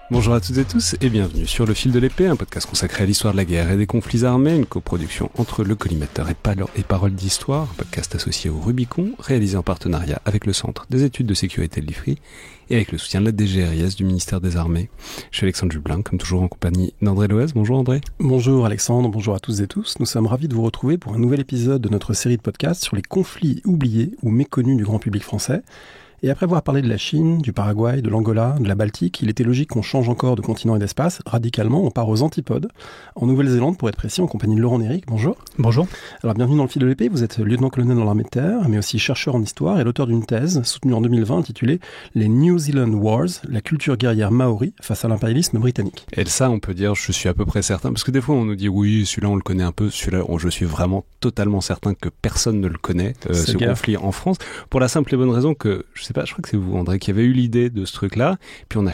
Bonjour à toutes et tous et bienvenue sur Le Fil de l'Épée, un podcast consacré à l'histoire de la guerre et des conflits armés, une coproduction entre Le Collimateur et Paroles d'Histoire, un podcast associé au Rubicon, réalisé en partenariat avec le Centre des études de sécurité de l'IFRI et avec le soutien de la DGRIS du ministère des Armées. Je suis Alexandre Jublin, comme toujours en compagnie d'André Loez. Bonjour André. Bonjour Alexandre, bonjour à tous et tous. Nous sommes ravis de vous retrouver pour un nouvel épisode de notre série de podcasts sur les conflits oubliés ou méconnus du grand public français. Et après avoir parlé de la Chine, du Paraguay, de l'Angola, de la Baltique, il était logique qu'on change encore de continent et d'espace. Radicalement, on part aux antipodes, en Nouvelle-Zélande pour être précis, en compagnie de Laurent Néric. Bonjour. Bonjour. Alors bienvenue dans Le Fil de l'Épée, vous êtes lieutenant-colonel dans l'armée de terre, mais aussi chercheur en histoire et l'auteur d'une thèse soutenue en 2020 intitulée « Les New Zealand Wars, la culture guerrière maori face à l'impérialisme britannique ». Et ça, on peut dire, je suis à peu près certain, parce que des fois on nous dit oui, celui-là on le connaît un peu, celui-là je suis vraiment totalement certain que personne ne le connaît, ce conflit en France, pour la simple et bonne raison que, je sais pas, je crois que c'est vous André qui avait eu l'idée de ce truc-là, puis on a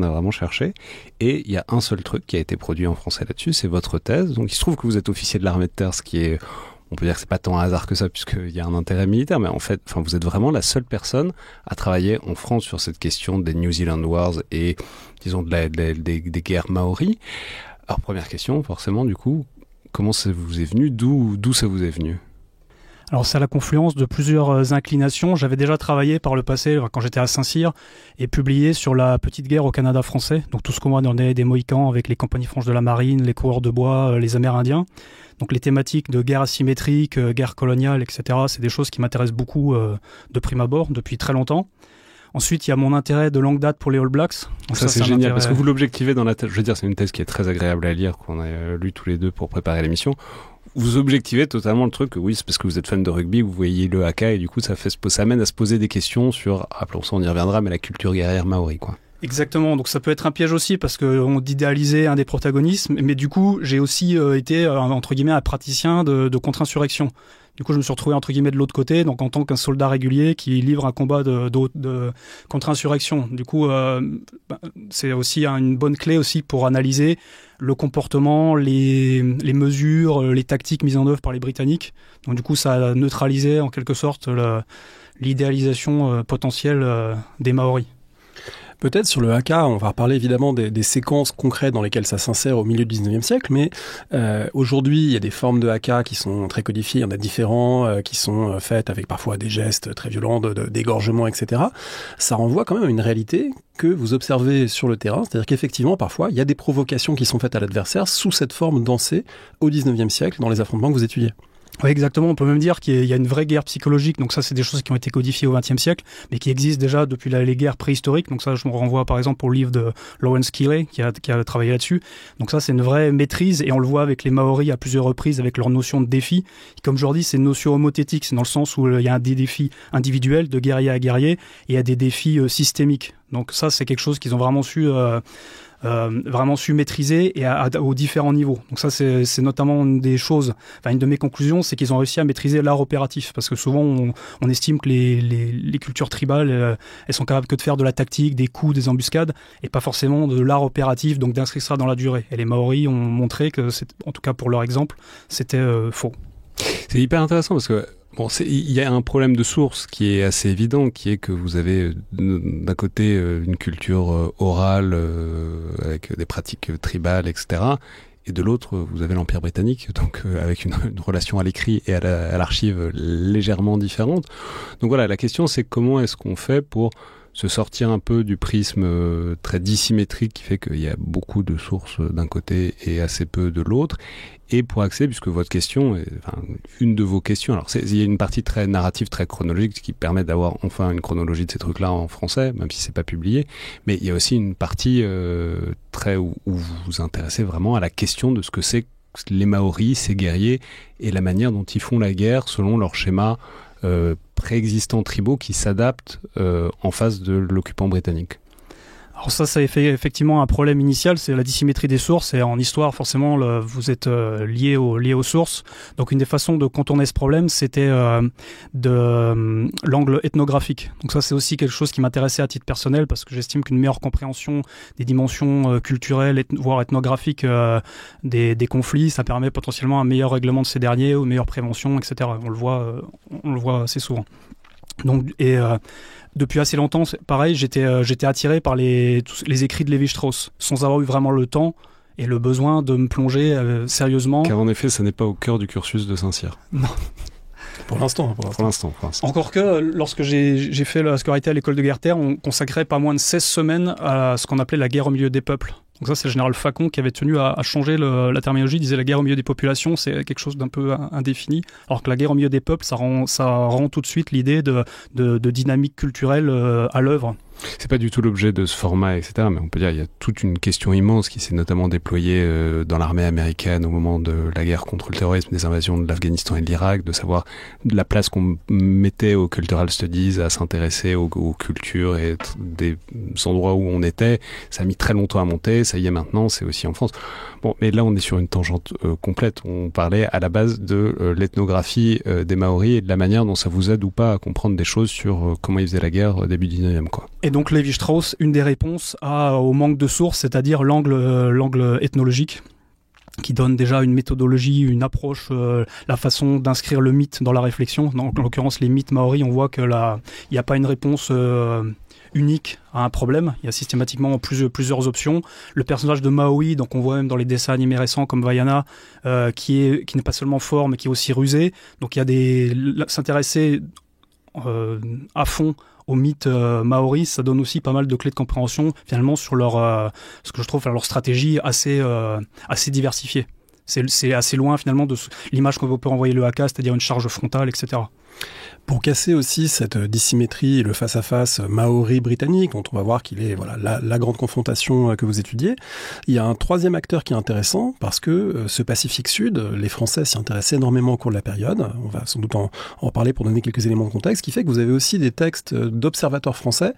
vraiment cherché, et il y a un seul truc qui a été produit en français là-dessus, c'est votre thèse. Donc il se trouve que vous êtes officier de l'armée de terre, ce qui est, on peut dire que c'est pas tant un hasard que ça, puisqu'il y a un intérêt militaire, mais en fait, vous êtes vraiment la seule personne à travailler en France sur cette question des New Zealand Wars et, disons, des guerres maoris. Alors première question, forcément, du coup, comment ça vous est venu, d'où ça vous est venu ? Alors c'est à la confluence de plusieurs inclinations. J'avais déjà travaillé par le passé, quand j'étais à Saint-Cyr, et publié sur la petite guerre au Canada français. Donc tout ce qu'on voit dans des Mohicans avec les compagnies franches de la marine, les coureurs de bois, les Amérindiens. Donc les thématiques de guerre asymétrique, guerre coloniale, etc. C'est des choses qui m'intéressent beaucoup de prime abord, depuis très longtemps. Ensuite, il y a mon intérêt de longue date pour les All Blacks. Donc ça c'est génial, parce que vous l'objectivez dans la thèse. Je veux dire, c'est une thèse qui est très agréable à lire, qu'on a lu tous les deux pour préparer l'émission. Vous objectivez totalement le truc que oui, c'est parce que vous êtes fan de rugby, vous voyez le haka, et du coup ça amène à se poser des questions sur, rappelons ça, on y reviendra, mais la culture guerrière maori, quoi. Exactement, donc ça peut être un piège aussi parce qu'on d'idéaliser un des protagonistes, mais du coup j'ai aussi été entre guillemets un praticien de contre-insurrection. Du coup, je me suis retrouvé entre guillemets de l'autre côté, donc en tant qu'un soldat régulier qui livre un combat de contre-insurrection. Du coup, c'est aussi une bonne clé aussi pour analyser le comportement, les mesures, les tactiques mises en œuvre par les Britanniques. Donc du coup, ça a neutralisé en quelque sorte l'idéalisation potentielle des Maoris. Peut-être sur le haka, on va reparler évidemment des séquences concrètes dans lesquelles ça s'insère au milieu du 19e siècle, mais aujourd'hui, il y a des formes de haka qui sont très codifiées, il y en a différents qui sont faites avec parfois des gestes très violents, d'égorgement, etc. Ça renvoie quand même à une réalité que vous observez sur le terrain, c'est-à-dire qu'effectivement, parfois, il y a des provocations qui sont faites à l'adversaire sous cette forme dansée au 19e siècle dans les affrontements que vous étudiez. Oui, exactement. On peut même dire qu'il y a une vraie guerre psychologique. Donc ça, c'est des choses qui ont été codifiées au XXe siècle, mais qui existent déjà depuis les guerres préhistoriques. Donc ça, je me renvoie par exemple au livre de Lawrence Keeley, qui a travaillé là-dessus. Donc ça, c'est une vraie maîtrise, et on le voit avec les Maoris à plusieurs reprises, avec leur notion de défi. Comme je leur dis, c'est une notion homothétique. C'est dans le sens où il y a des défis individuels, de guerrier à guerrier, et il y a des défis systémiques. Donc ça, c'est quelque chose qu'ils ont vraiment su maîtriser et aux différents niveaux. Donc ça, c'est notamment une de mes conclusions, c'est qu'ils ont réussi à maîtriser l'art opératif, parce que souvent on estime que les cultures tribales, elles sont capables que de faire de la tactique, des coups, des embuscades, et pas forcément de l'art opératif, donc d'inscrire ça dans la durée. Et les Maoris ont montré que, en tout cas pour leur exemple, c'était faux. C'est hyper intéressant parce que il y a un problème de source qui est assez évident, qui est que vous avez d'un côté une culture orale avec des pratiques tribales, etc. Et de l'autre, vous avez l'Empire britannique, donc avec une relation à l'écrit et à l'archive légèrement différente. Donc voilà, la question c'est comment est-ce qu'on fait pour se sortir un peu du prisme très dissymétrique qui fait qu'il y a beaucoup de sources d'un côté et assez peu de l'autre. Et pour accéder, puisque votre question est une de vos questions, alors il y a une partie très narrative, très chronologique qui permet d'avoir enfin une chronologie de ces trucs-là en français, même si c'est pas publié, mais il y a aussi une partie où vous vous intéressez vraiment à la question de ce que c'est les Maoris, ces guerriers, et la manière dont ils font la guerre selon leur schéma préexistants tribaux qui s'adaptent en face de l'occupant britannique. Alors ça fait effectivement un problème initial, c'est la dissymétrie des sources, et en histoire forcément vous êtes lié aux sources. Donc une des façons de contourner ce problème, c'était de l'angle ethnographique. Donc ça c'est aussi quelque chose qui m'intéressait à titre personnel, parce que j'estime qu'une meilleure compréhension des dimensions culturelles, voire ethnographiques des conflits, ça permet potentiellement un meilleur règlement de ces derniers, ou une meilleure prévention, etc. On le voit assez souvent. Donc, depuis assez longtemps, pareil, j'étais attiré par les écrits de Lévi-Strauss, sans avoir eu vraiment le temps et le besoin de me plonger sérieusement. Car en effet, ça n'est pas au cœur du cursus de Saint-Cyr. Non. Pour l'instant. Encore que, lorsque j'ai fait la scolarité à l'école de Guerre-Terre, on consacrait pas moins de 16 semaines à ce qu'on appelait la guerre au milieu des peuples. Donc ça, c'est le général Facon qui avait tenu à changer la terminologie. Il disait la guerre au milieu des populations, c'est quelque chose d'un peu indéfini. Alors que la guerre au milieu des peuples, ça rend tout de suite l'idée de dynamique culturelle à l'œuvre. C'est pas du tout l'objet de ce format, etc. Mais on peut dire qu'il y a toute une question immense qui s'est notamment déployée dans l'armée américaine au moment de la guerre contre le terrorisme, des invasions de l'Afghanistan et de l'Irak, de savoir la place qu'on mettait aux cultural studies, à s'intéresser aux cultures et des endroits où on était. Ça a mis très longtemps à monter, ça y est maintenant, c'est aussi en France. Bon, mais là on est sur une tangente complète. On parlait à la base de l'ethnographie des Maoris et de la manière dont ça vous aide ou pas à comprendre des choses sur comment ils faisaient la guerre au début du 19e, quoi. Et donc Lévi-Strauss, une des réponses au manque de sources, c'est-à-dire l'angle ethnologique, qui donne déjà une méthodologie, une approche, la façon d'inscrire le mythe dans la réflexion. En l'occurrence, les mythes maoris, on voit que il n'y a pas une réponse unique à un problème. Il y a systématiquement plusieurs options. Le personnage de Maui, donc on voit même dans les dessins animés récents comme Vaiana, qui n'est pas seulement fort, mais qui est aussi rusé. Donc il y a s'intéresser à fond aux mythes maoris, ça donne aussi pas mal de clés de compréhension finalement sur ce que je trouve leur stratégie assez diversifiée. C'est assez loin finalement de l'image qu'on peut envoyer le haka, c'est-à-dire une charge frontale, etc. Pour casser aussi cette dissymétrie et le face-à-face maori-britannique, dont on va voir qu'il est la grande confrontation que vous étudiez, il y a un troisième acteur qui est intéressant, parce que ce Pacifique Sud, les Français s'y intéressaient énormément au cours de la période. On va sans doute en reparler pour donner quelques éléments de contexte, ce qui fait que vous avez aussi des textes d'observateurs français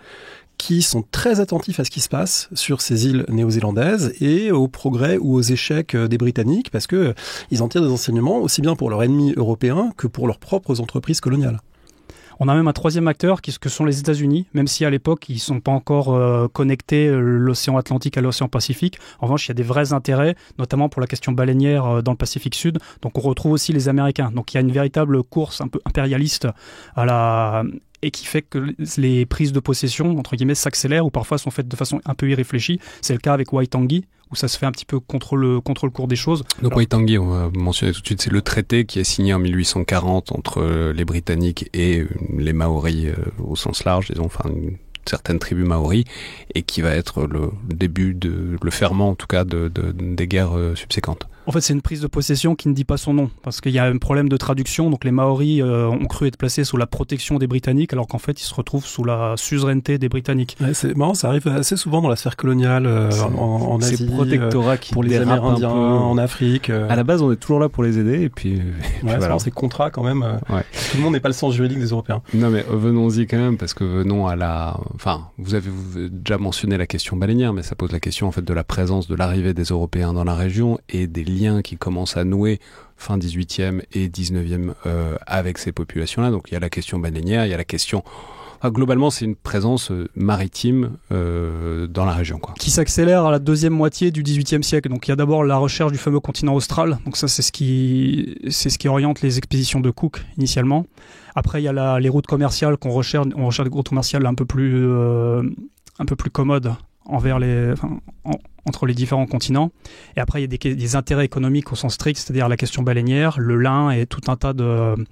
qui sont très attentifs à ce qui se passe sur ces îles néo-zélandaises et aux progrès ou aux échecs des Britanniques, parce que ils en tirent des enseignements aussi bien pour leurs ennemis européens que pour leurs propres entreprises coloniales. On a même un troisième acteur que sont les États-Unis, même si à l'époque ils sont pas encore connectés l'océan Atlantique à l'océan Pacifique. En revanche, il y a des vrais intérêts, notamment pour la question baleinière dans le Pacifique Sud. Donc on retrouve aussi les Américains. Donc il y a une véritable course un peu impérialiste et qui fait que les prises de possession, entre guillemets, s'accélèrent ou parfois sont faites de façon un peu irréfléchie. C'est le cas avec Waitangi, où ça se fait un petit peu contre le cours des choses. Donc Waitangi, on va mentionner tout de suite, c'est le traité qui est signé en 1840 entre les Britanniques et les Maoris au sens large, disons, enfin une certaine tribu maori, et qui va être le début le ferment en tout cas des guerres subséquentes. En fait, c'est une prise de possession qui ne dit pas son nom, parce qu'il y a un problème de traduction. Donc les Maoris ont cru être placés sous la protection des Britanniques, alors qu'en fait, ils se retrouvent sous la suzeraineté des Britanniques. Ouais, c'est marrant, ça arrive assez souvent dans la sphère coloniale en Asie, c'est protectorat qui pour les Amérindiens, en Afrique. À la base, on est toujours là pour les aider, et puis voilà. C'est contrat quand même. Ouais. Tout le monde n'est pas le sens juridique des Européens. Non, mais venons-y quand même, parce que venons à enfin, vous avez déjà mentionné la question baleinière, mais ça pose la question en fait de la présence, de l'arrivée des Européens dans la région et des liens qui commencent à nouer fin 18e et 19e avec ces populations-là. Donc il y a la question baleinière, il y a la question... Enfin, globalement, c'est une présence maritime dans la région, quoi. Qui s'accélère à la deuxième moitié du XVIIIe siècle. Donc il y a d'abord la recherche du fameux continent austral. Donc ça, c'est ce qui oriente les expéditions de Cook initialement. Après, il y a les routes commerciales qu'on recherche. On recherche des routes commerciales un peu plus commodes entre les différents continents. Et après, il y a des intérêts économiques au sens strict, c'est-à-dire la question baleinière, le lin et tout un tas de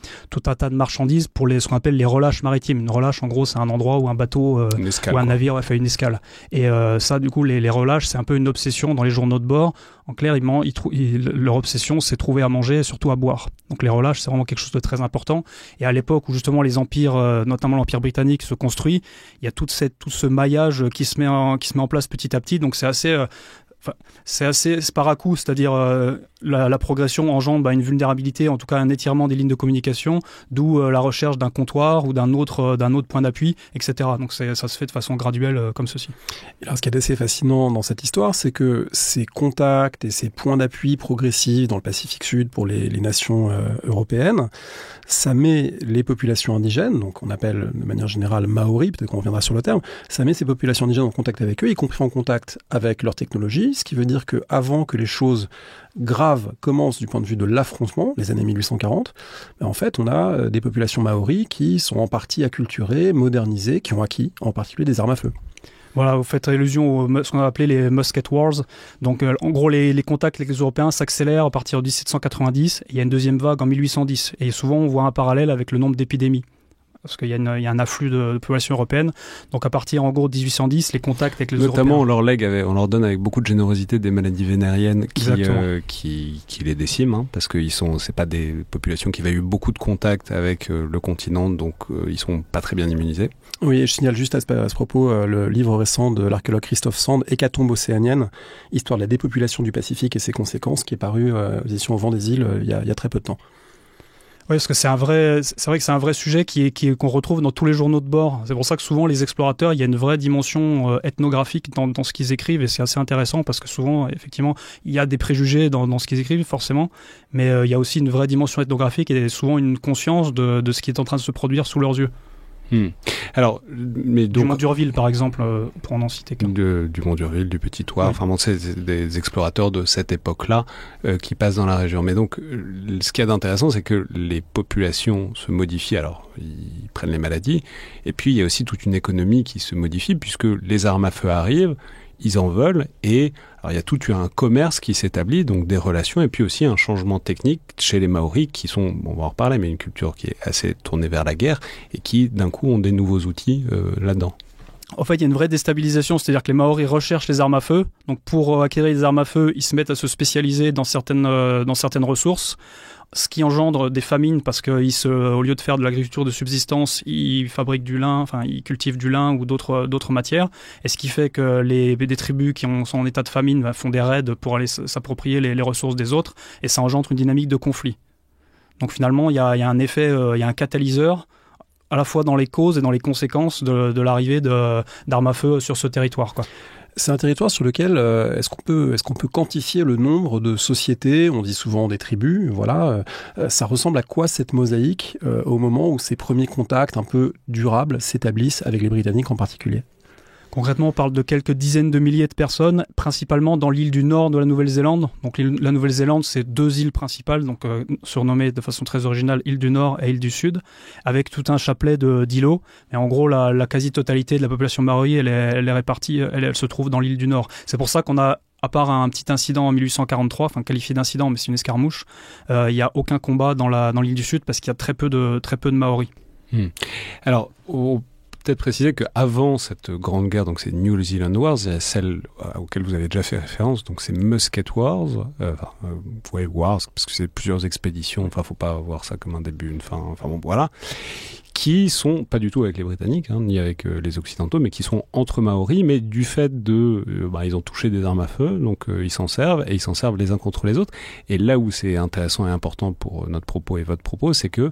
marchandises pour ce qu'on appelle les relâches maritimes. Une relâche, en gros, c'est un endroit où un bateau ou un navire fait une escale. Et ça, du coup, les relâches, c'est un peu une obsession dans les journaux de bord. En clair, leur obsession, c'est trouver à manger et surtout à boire. Donc les relâches, c'est vraiment quelque chose de très important. Et à l'époque où justement les empires, notamment l'Empire britannique, se construit, il y a tout ce maillage qui se met en place petit à petit. Donc c'est assez sparacoup, c'est-à-dire la progression engendre une vulnérabilité, en tout cas un étirement des lignes de communication, d'où la recherche d'un comptoir ou d'un autre point d'appui, etc. Donc ça se fait de façon graduelle comme ceci. Et alors, ce qui est assez fascinant dans cette histoire, c'est que ces contacts et ces points d'appui progressifs dans le Pacifique Sud pour les nations européennes, ça met les populations indigènes, donc on appelle de manière générale Maori, peut-être qu'on reviendra sur le terme, ça met ces populations indigènes en contact avec eux, y compris en contact avec leur technologie, Maori, ce qui veut dire qu'avant que les choses graves commencent du point de vue de l'affrontement, les années 1840, en fait, on a des populations maoris qui sont en partie acculturées, modernisées, qui ont acquis en particulier des armes à feu. Voilà, vous faites allusion à ce qu'on a appelé les Musket Wars. Donc, en gros, les contacts avec les Européens s'accélèrent à partir de 1790. Et il y a une deuxième vague en 1810. Et souvent, on voit un parallèle avec le nombre d'épidémies. Parce qu'il y a un afflux de population européenne. Donc à partir en gros de 1810, les contacts avec les Notamment, Européens... on leur donne avec beaucoup de générosité des maladies vénériennes qui les déciment, parce que c'est pas des populations qui avaient eu beaucoup de contacts avec le continent, donc ils sont pas très bien immunisés. Oui, et je signale juste à ce propos le livre récent de l'archéologue Christophe Sand, Hécatombe océanienne, histoire de la dépopulation du Pacifique et ses conséquences, qui est paru aux éditions Au Vent des Îles il y a très peu de temps. Oui, parce que c'est vrai que c'est un vrai sujet qu'on retrouve dans tous les journaux de bord. C'est pour ça que souvent les explorateurs, il y a une vraie dimension ethnographique dans ce qu'ils écrivent, et c'est assez intéressant parce que souvent, effectivement, il y a des préjugés dans ce qu'ils écrivent, forcément, mais il y a aussi une vraie dimension ethnographique et souvent une conscience de ce qui est en train de se produire sous leurs yeux. Alors, mais donc, du Mont d'Urville, par exemple, pour en citer qu'un. Du Mont d'Urville, du Petit Thouars, enfin bon, c'est des explorateurs de cette époque-là qui passent dans la région. Mais donc, ce qu'il y a d'intéressant, c'est que les populations se modifient. Alors, ils prennent les maladies, et puis il y a aussi toute une économie qui se modifie, puisque les armes à feu arrivent, ils en veulent, et alors il y a tout un commerce qui s'établit, donc des relations, et puis aussi un changement technique chez les Maoris, qui sont, on va en reparler, mais une culture qui est assez tournée vers la guerre, et qui d'un coup ont des nouveaux outils là-dedans. En fait, il y a une vraie déstabilisation, c'est-à-dire que les Maoris recherchent les armes à feu, donc pour acquérir les armes à feu, ils se mettent à se spécialiser dans certaines ressources, ce qui engendre des famines parce qu'au lieu de faire de l'agriculture de subsistance, ils fabriquent du lin, enfin ils cultivent du lin ou d'autres matières, et ce qui fait que des tribus qui sont en état de famine font des raids pour aller s'approprier les ressources des autres, et ça engendre une dynamique de conflit. Donc finalement, il y a un effet, il y a un catalyseur à la fois dans les causes et dans les conséquences de l'arrivée d'armes à feu sur ce territoire, quoi. C'est un territoire sur lequel est-ce qu'on peut quantifier le nombre de sociétés, on dit souvent des tribus, voilà. Ça ressemble à quoi cette mosaïque au moment où ces premiers contacts un peu durables s'établissent avec les Britanniques en particulier ? Concrètement, on parle de quelques dizaines de milliers de personnes, principalement dans l'île du nord de la Nouvelle-Zélande. Donc la Nouvelle-Zélande, c'est 2 îles principales, donc surnommées de façon très originale île du Nord et île du Sud, avec tout un chapelet d'îlots. Et en gros, la quasi-totalité de la population maori, elle est répartie, elle se trouve dans l'île du Nord. C'est pour ça qu'on a, à part un petit incident en 1843, enfin qualifié d'incident, mais c'est une escarmouche, il n'y a aucun combat dans l'île du Sud parce qu'il y a très peu de Maoris. Alors, peut-être préciser qu'avant cette grande guerre, donc c'est New Zealand Wars, il y a celle auquel vous avez déjà fait référence, donc c'est Musket Wars, Wars, parce que c'est plusieurs expéditions, enfin faut pas voir ça comme un début, une fin, enfin bon voilà, qui sont pas du tout avec les Britanniques, ni avec les Occidentaux, mais qui sont entre Maoris, mais du fait ils ont touché des armes à feu, donc ils s'en servent, et ils s'en servent les uns contre les autres, et là où c'est intéressant et important pour notre propos et votre propos, c'est que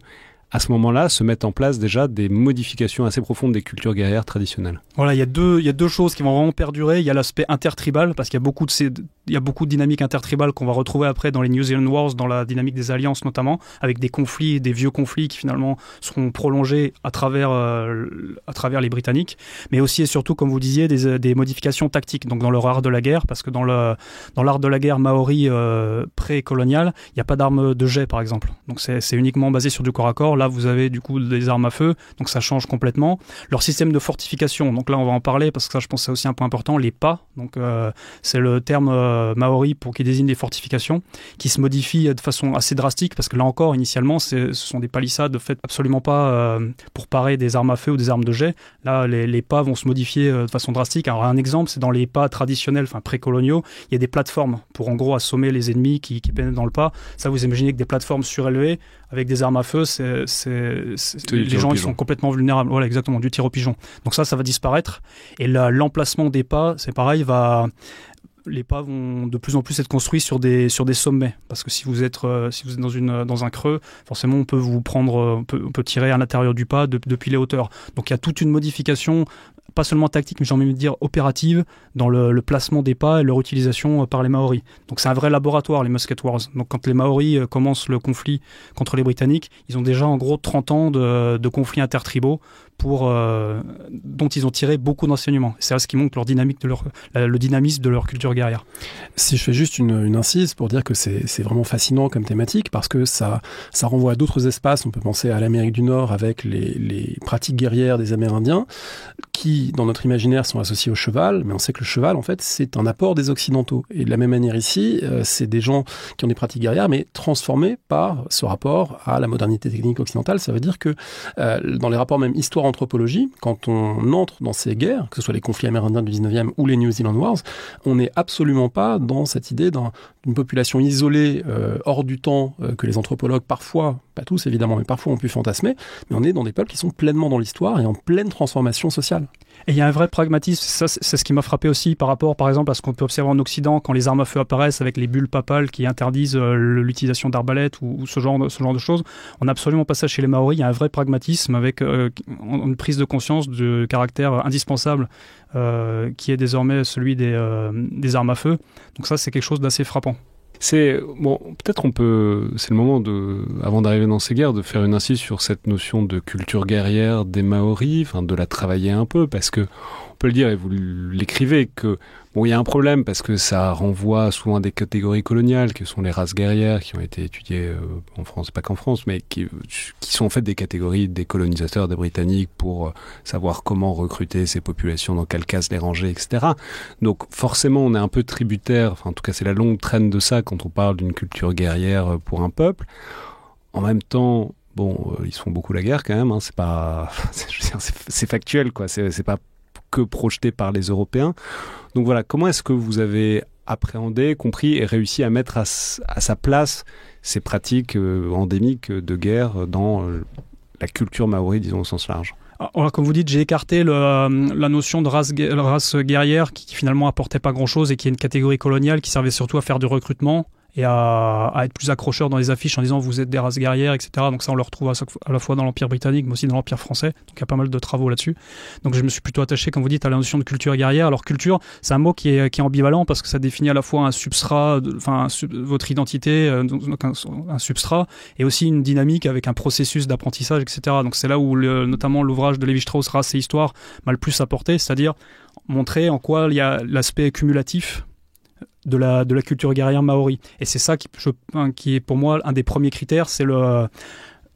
à ce moment-là, se mettent en place déjà des modifications assez profondes des cultures guerrières traditionnelles. Voilà, il y a deux choses qui vont vraiment perdurer. Il y a l'aspect intertribal, parce qu'il y a beaucoup de dynamiques intertribales qu'on va retrouver après dans les New Zealand Wars, dans la dynamique des alliances notamment, avec des conflits, des vieux conflits qui finalement seront prolongés à travers les Britanniques, mais aussi et surtout, comme vous disiez, des modifications tactiques, donc dans leur art de la guerre, parce que dans l'art de la guerre maori pré-colonial, il n'y a pas d'armes de jet, par exemple. Donc c'est uniquement basé sur du corps à corps. Là, vous avez du coup des armes à feu, donc ça change complètement. Leur système de fortification, donc là on va en parler parce que ça je pense c'est aussi un point important, les pas, donc c'est le terme maori qui désigne des fortifications, qui se modifient de façon assez drastique parce que là encore initialement ce sont des palissades faites absolument pas pour parer des armes à feu ou des armes de jet. Là les pas vont se modifier de façon drastique. Alors un exemple, c'est dans les pas traditionnels, enfin pré-coloniaux, il y a des plateformes pour en gros assommer les ennemis qui pénètrent dans le pas. Ça vous imaginez que des plateformes surélevées avec des armes à feu, les gens ils sont complètement vulnérables. Voilà, exactement, du tir au pigeon. Donc ça va disparaître. Et l'emplacement des pas, c'est pareil, les pas vont de plus en plus être construits sur des sommets, parce que si vous êtes dans un creux, forcément on peut vous prendre, on peut tirer à l'intérieur du pas depuis les hauteurs. Donc il y a toute une modification, pas seulement tactique, mais j'ai envie de dire opérative, dans le placement des pas et leur utilisation par les Maoris. Donc c'est un vrai laboratoire, les Musket Wars. Donc quand les Maoris commencent le conflit contre les Britanniques, ils ont déjà en gros 30 ans de conflits intertribaux dont ils ont tiré beaucoup d'enseignements. C'est ce qui montre le dynamisme de leur culture guerrière. Si je fais juste une incise pour dire que c'est vraiment fascinant comme thématique, parce que ça renvoie à d'autres espaces. On peut penser à l'Amérique du Nord avec les pratiques guerrières des Amérindiens, qui, dans notre imaginaire, sont associés au cheval, mais on sait que le cheval, en fait, c'est un apport des Occidentaux. Et de la même manière ici, c'est des gens qui ont des pratiques guerrières, mais transformées par ce rapport à la modernité technique occidentale. Ça veut dire que dans les rapports même histoire-anthropologie, quand on entre dans ces guerres, que ce soit les conflits amérindiens du 19e ou les New Zealand Wars, on n'est absolument pas dans cette idée d'une population isolée, hors du temps, que les anthropologues parfois, pas tous évidemment, mais parfois ont pu fantasmer, mais on est dans des peuples qui sont pleinement dans l'histoire et en pleine transformation sociale. Et il y a un vrai pragmatisme, ça c'est ce qui m'a frappé aussi par rapport par exemple à ce qu'on peut observer en Occident quand les armes à feu apparaissent avec les bulles papales qui interdisent l'utilisation d'arbalètes ou ce genre de choses. On n'a absolument pas ça chez les Maoris, il y a un vrai pragmatisme avec une prise de conscience du caractère indispensable qui est désormais celui des armes à feu. Donc ça c'est quelque chose d'assez frappant. C'est le moment avant d'arriver dans ces guerres, de faire une incise sur cette notion de culture guerrière des Maoris, de la travailler un peu, parce que on peut le dire, et vous l'écrivez, que il y a un problème parce que ça renvoie souvent à des catégories coloniales, qui sont les races guerrières, qui ont été étudiées en France, pas qu'en France, mais qui sont en fait des catégories des colonisateurs, des Britanniques, pour savoir comment recruter ces populations, dans quelle case les ranger, etc. Donc forcément, on est un peu tributaire, en tout cas c'est la longue traîne de ça quand on parle d'une culture guerrière pour un peuple. En même temps, ils se font beaucoup la guerre quand même, c'est pas, c'est factuel, quoi. C'est pas que projeté par les Européens. Donc voilà, comment est-ce que vous avez appréhendé, compris et réussi à mettre à sa place ces pratiques endémiques de guerre dans la culture maori, disons au sens large? Alors, comme vous dites, j'ai écarté la notion de race guerrière qui finalement apportait pas grand-chose et qui est une catégorie coloniale qui servait surtout à faire du recrutement et à être plus accrocheur dans les affiches en disant vous êtes des races guerrières, etc. Donc ça, on le retrouve à la fois dans l'Empire britannique, mais aussi dans l'Empire français. Donc il y a pas mal de travaux là-dessus. Donc je me suis plutôt attaché, comme vous dites, à la notion de culture guerrière. Alors culture, c'est un mot qui est ambivalent parce que ça définit à la fois un substrat, votre identité, donc un substrat, et aussi une dynamique avec un processus d'apprentissage, etc. Donc c'est là où notamment l'ouvrage de Lévi-Strauss, Race et Histoire, m'a le plus apporté, c'est-à-dire montrer en quoi il y a l'aspect cumulatif de la culture guerrière maori. Et c'est ça qui est pour moi un des premiers critères. Il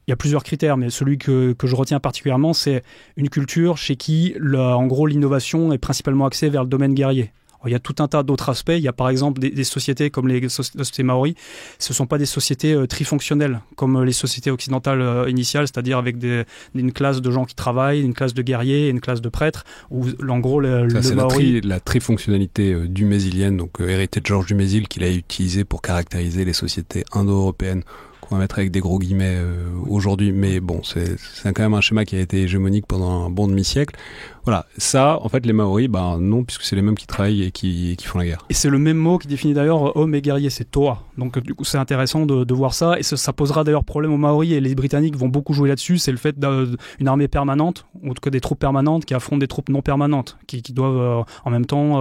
y a plusieurs critères, mais celui que je retiens particulièrement, c'est une culture chez qui, en gros, l'innovation est principalement axée vers le domaine guerrier. Alors, il y a tout un tas d'autres aspects. Il y a par exemple des sociétés comme les sociétés maoris. Ce ne sont pas des sociétés trifonctionnelles comme les sociétés occidentales initiales, c'est-à-dire avec une classe de gens qui travaillent, une classe de guerriers et une classe de prêtres. Où, en gros, c'est maori... la trifonctionnalité dumésilienne, donc héritée de Georges Dumézil, qu'il a utilisé pour caractériser les sociétés indo-européennes, qu'on va mettre avec des gros guillemets aujourd'hui, mais c'est quand même un schéma qui a été hégémonique pendant un bon demi-siècle. Voilà, ça, en fait, les Maoris, non, puisque c'est les mêmes qui travaillent et qui font la guerre. Et c'est le même mot qui définit d'ailleurs homme et guerrier, c'est Toa. Donc du coup, c'est intéressant de voir ça, et ça posera d'ailleurs problème aux Maoris, et les Britanniques vont beaucoup jouer là-dessus, c'est le fait d'une armée permanente, ou que des troupes permanentes qui affrontent des troupes non permanentes, qui doivent en même temps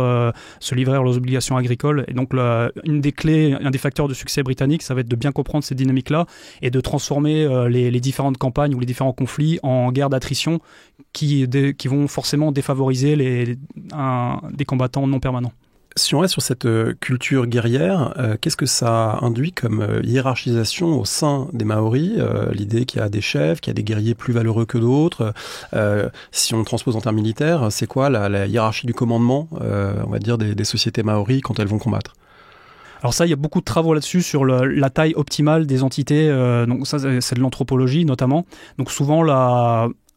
se livrer à leurs obligations agricoles. Et donc une des clés, un des facteurs de succès britannique, ça va être de bien comprendre ces dynamiques-là, et de transformer les différentes campagnes ou les différents conflits en guerres d'attrition qui vont forcément défavoriser des combattants non permanents. Si on reste sur cette culture guerrière, qu'est-ce que ça induit comme hiérarchisation au sein des Maoris? L'idée qu'il y a des chefs, qu'il y a des guerriers plus valeureux que d'autres. Si on transpose en termes militaires, c'est quoi la hiérarchie du commandement, on va dire, des sociétés Maoris quand elles vont combattre? Alors ça, il y a beaucoup de travaux là-dessus sur la taille optimale des entités. Donc ça, c'est de l'anthropologie notamment. Donc souvent,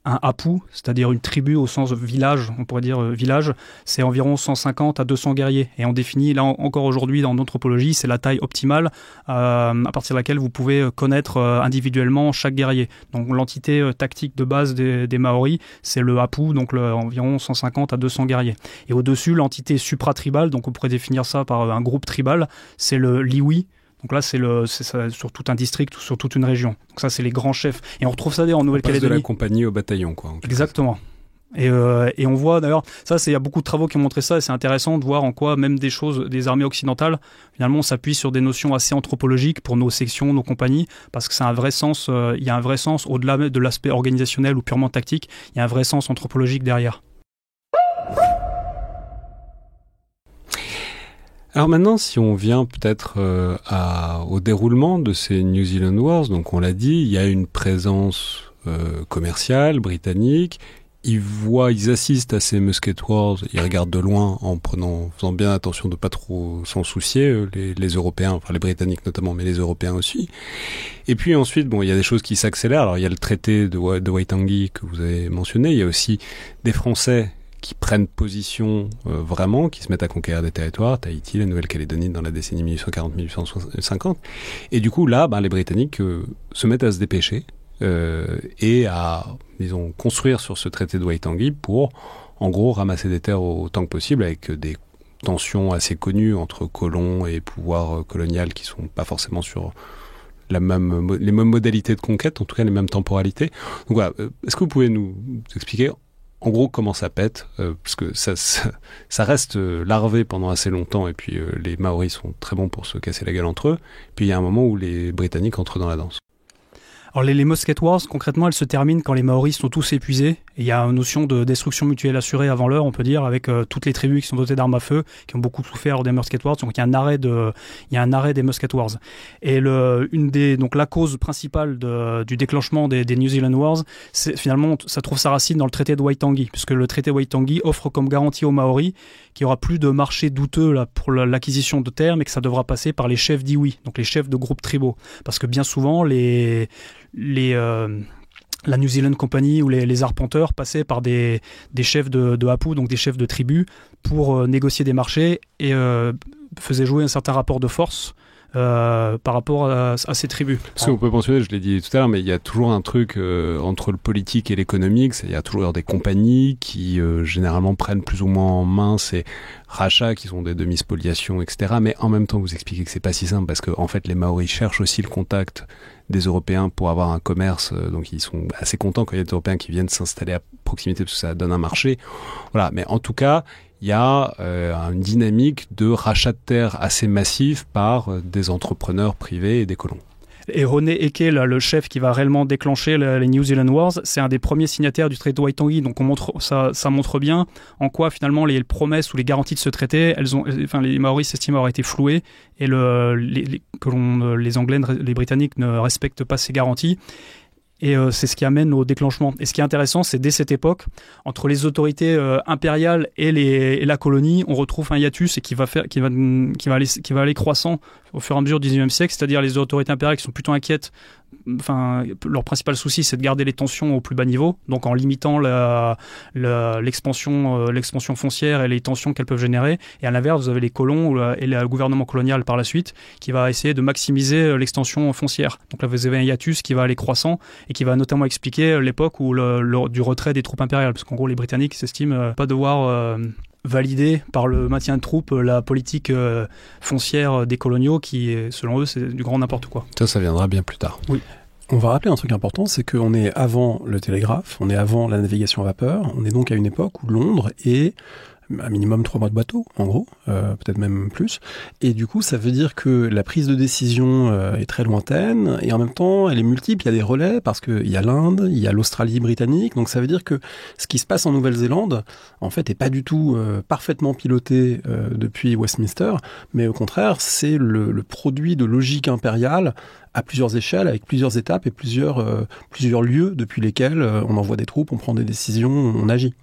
un hapu, c'est-à-dire une tribu au sens village, on pourrait dire village, c'est environ 150 à 200 guerriers. Et on définit, là encore aujourd'hui dans l'anthropologie, c'est la taille optimale à partir de laquelle vous pouvez connaître individuellement chaque guerrier. Donc l'entité tactique de base des Maoris, c'est le hapu, donc environ 150 à 200 guerriers. Et au-dessus, l'entité supratribale, donc on pourrait définir ça par un groupe tribal, c'est le liwi. Donc là, c'est sur tout un district ou sur toute une région. Donc ça, c'est les grands chefs. Et on retrouve ça d'ailleurs en Nouvelle-Calédonie. De la compagnie au bataillon, quoi. Exactement. Et on voit d'ailleurs, il y a beaucoup de travaux qui ont montré ça, et c'est intéressant de voir en quoi même des armées occidentales, finalement, on s'appuie sur des notions assez anthropologiques pour nos sections, nos compagnies, parce que c'est un vrai sens, il y a un vrai sens, au-delà de l'aspect organisationnel ou purement tactique, il y a un vrai sens anthropologique derrière. Alors maintenant, si on vient peut-être au déroulement de ces New Zealand Wars, donc on l'a dit, il y a une présence commerciale britannique. Ils assistent à ces Musket Wars, ils regardent de loin en faisant bien attention de pas trop s'en soucier, les Européens, enfin les Britanniques notamment, mais les Européens aussi. Et puis ensuite, il y a des choses qui s'accélèrent. Alors il y a le traité de Waitangi que vous avez mentionné, il y a aussi des Français qui prennent position vraiment, qui se mettent à conquérir des territoires, Tahiti, la Nouvelle-Calédonie dans la décennie 1840-1850. Et du coup, là, les Britanniques se mettent à se dépêcher et à, disons, construire sur ce traité de Waitangi pour, en gros, ramasser des terres autant que possible avec des tensions assez connues entre colons et pouvoir colonial qui sont pas forcément sur les mêmes modalités de conquête, en tout cas les mêmes temporalités. Donc voilà, est-ce que vous pouvez nous expliquer en gros comment ça pète, parce que ça reste larvé pendant assez longtemps, et puis les Maoris sont très bons pour se casser la gueule entre eux, puis il y a un moment où les Britanniques entrent dans la danse. Alors les Musket Wars, concrètement, elles se terminent quand les Maoris sont tous épuisés. Et il y a une notion de destruction mutuelle assurée avant l'heure, on peut dire, avec toutes les tribus qui sont dotées d'armes à feu, qui ont beaucoup souffert lors des Musket Wars. Donc il y a un arrêt des Musket Wars. Et donc la cause principale du déclenchement des New Zealand Wars, c'est finalement, ça trouve sa racine dans le traité de Waitangi, puisque le traité de Waitangi offre comme garantie aux Maoris qu'il n'y aura plus de marché douteux là, pour l'acquisition de terres, mais que ça devra passer par les chefs d'iwi, donc les chefs de groupes tribaux. Parce que bien souvent, la New Zealand Company ou les arpenteurs passaient par des chefs de hapu, donc des chefs de tribus, pour négocier des marchés et faisaient jouer un certain rapport de force par rapport à ces tribus. Parce qu'on peut mentionner, je l'ai dit tout à l'heure, mais il y a toujours un truc entre le politique et l'économique, il y a toujours des compagnies qui généralement prennent plus ou moins en main ces rachats qui sont des demi-spoliations, etc. Mais en même temps, vous expliquez que c'est pas si simple parce que en fait, les Maoris cherchent aussi le contact des Européens pour avoir un commerce, donc ils sont assez contents quand il y a des Européens qui viennent s'installer à proximité parce que ça donne un marché. Voilà, mais en tout cas, il y a une dynamique de rachat de terres assez massif par des entrepreneurs privés et des colons. Et René Eke, le chef qui va réellement déclencher les New Zealand Wars, c'est un des premiers signataires du traité de Waitangi. Donc ça montre bien en quoi finalement les promesses ou les garanties de ce traité, les Maoris s'estiment avoir été floués et les Anglais, les Britanniques ne respectent pas ces garanties. Et c'est ce qui amène au déclenchement. Et ce qui est intéressant, c'est dès cette époque, entre les autorités impériales et la colonie, on retrouve un hiatus et qui va aller croissant au fur et à mesure du XIXe siècle, c'est-à-dire les autorités impériales qui sont plutôt inquiètes. Enfin, leur principal souci, c'est de garder les tensions au plus bas niveau, donc en limitant l'expansion foncière et les tensions qu'elles peuvent générer. Et à l'inverse, vous avez les colons et le gouvernement colonial par la suite qui va essayer de maximiser l'extension foncière. Donc là, vous avez un hiatus qui va aller croissant et qui va notamment expliquer l'époque du retrait des troupes impériales, parce qu'en gros, les Britanniques s'estiment pas devoir valider par le maintien de troupes la politique foncière des coloniaux qui, selon eux, c'est du grand n'importe quoi. Ça viendra bien plus tard. Oui. On va rappeler un truc important, c'est qu'on est avant le télégraphe, on est avant la navigation à vapeur, on est donc à une époque où Londres est un minimum 3 mois de bateau, en gros, peut-être même plus. Et du coup, ça veut dire que la prise de décision est très lointaine, et en même temps, elle est multiple. Il y a des relais, parce qu'il y a l'Inde, il y a l'Australie britannique. Donc ça veut dire que ce qui se passe en Nouvelle-Zélande, en fait, est pas du tout parfaitement piloté depuis Westminster, mais au contraire, c'est le produit de logique impériale à plusieurs échelles, avec plusieurs étapes et plusieurs lieux depuis lesquels on envoie des troupes, on prend des décisions, on agit.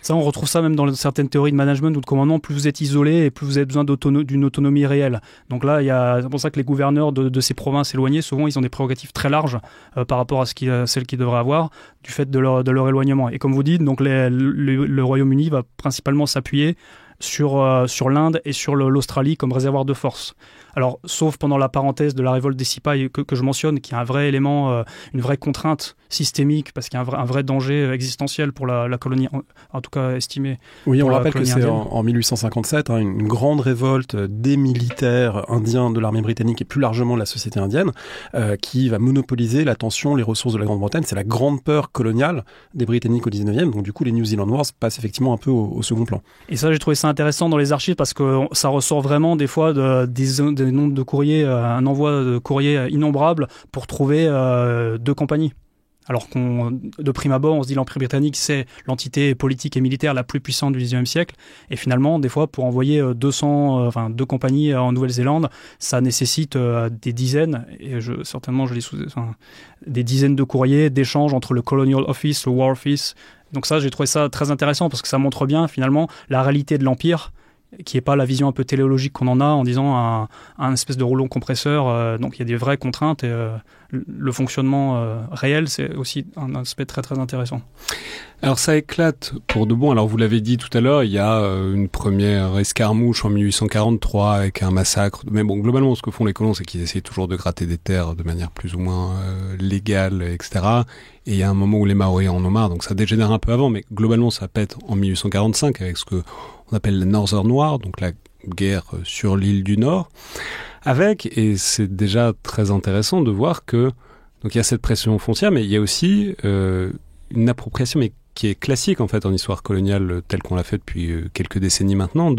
Ça, on retrouve ça même dans certaines théories de management ou de commandement. Plus vous êtes isolé et plus vous avez besoin d'une autonomie réelle. Donc là, c'est pour ça que les gouverneurs de ces provinces éloignées, souvent, ils ont des prérogatives très larges par rapport à celles qu'ils devraient avoir du fait de leur éloignement. Et comme vous dites, donc le Royaume-Uni va principalement s'appuyer sur l'Inde et sur l'Australie comme réservoir de force. Alors, sauf pendant la parenthèse de la révolte des Sipay que je mentionne, qui est un vrai élément, une vraie contrainte systémique, parce qu'il y a un vrai danger existentiel pour la colonie, en tout cas estimé. Oui, on rappelle que c'est en 1857, une grande révolte des militaires indiens de l'armée britannique et plus largement de la société indienne, qui va monopoliser l'attention, les ressources de la Grande-Bretagne. C'est la grande peur coloniale des Britanniques au 19e, donc du coup les New Zealand Wars passent effectivement un peu au second plan. Et ça, j'ai trouvé ça intéressant dans les archives, parce que ça ressort vraiment des fois des nombres de courriers, un envoi de courriers innombrables pour trouver 2 compagnies. Alors de prime abord, on se dit l'Empire britannique, c'est l'entité politique et militaire la plus puissante du XIXe siècle. Et finalement, des fois, pour envoyer 2 compagnies en Nouvelle-Zélande, ça nécessite des dizaines, et des dizaines de courriers, d'échanges entre le Colonial Office, le War Office. Donc ça, j'ai trouvé ça très intéressant, parce que ça montre bien, finalement, la réalité de l'Empire, qui n'est pas la vision un peu téléologique qu'on en a en disant un espèce de rouleau compresseur. Donc il y a des vraies contraintes, et le fonctionnement réel, c'est aussi un aspect très très intéressant. Alors ça éclate pour de bon. Alors vous l'avez dit tout à l'heure, il y a une première escarmouche en 1843 avec un massacre. Mais bon, globalement, ce que font les colons, c'est qu'ils essayent toujours de gratter des terres de manière plus ou moins légale, etc. Et il y a un moment où les Maoris en ont marre, donc ça dégénère un peu avant, mais globalement ça pète en 1845 avec ce que on appelle la Northern War, donc la guerre sur l'île du Nord, et c'est déjà très intéressant de voir que, donc il y a cette pression foncière, mais il y a aussi une appropriation, mais qui est classique en fait en histoire coloniale telle qu'on l'a fait depuis quelques décennies maintenant,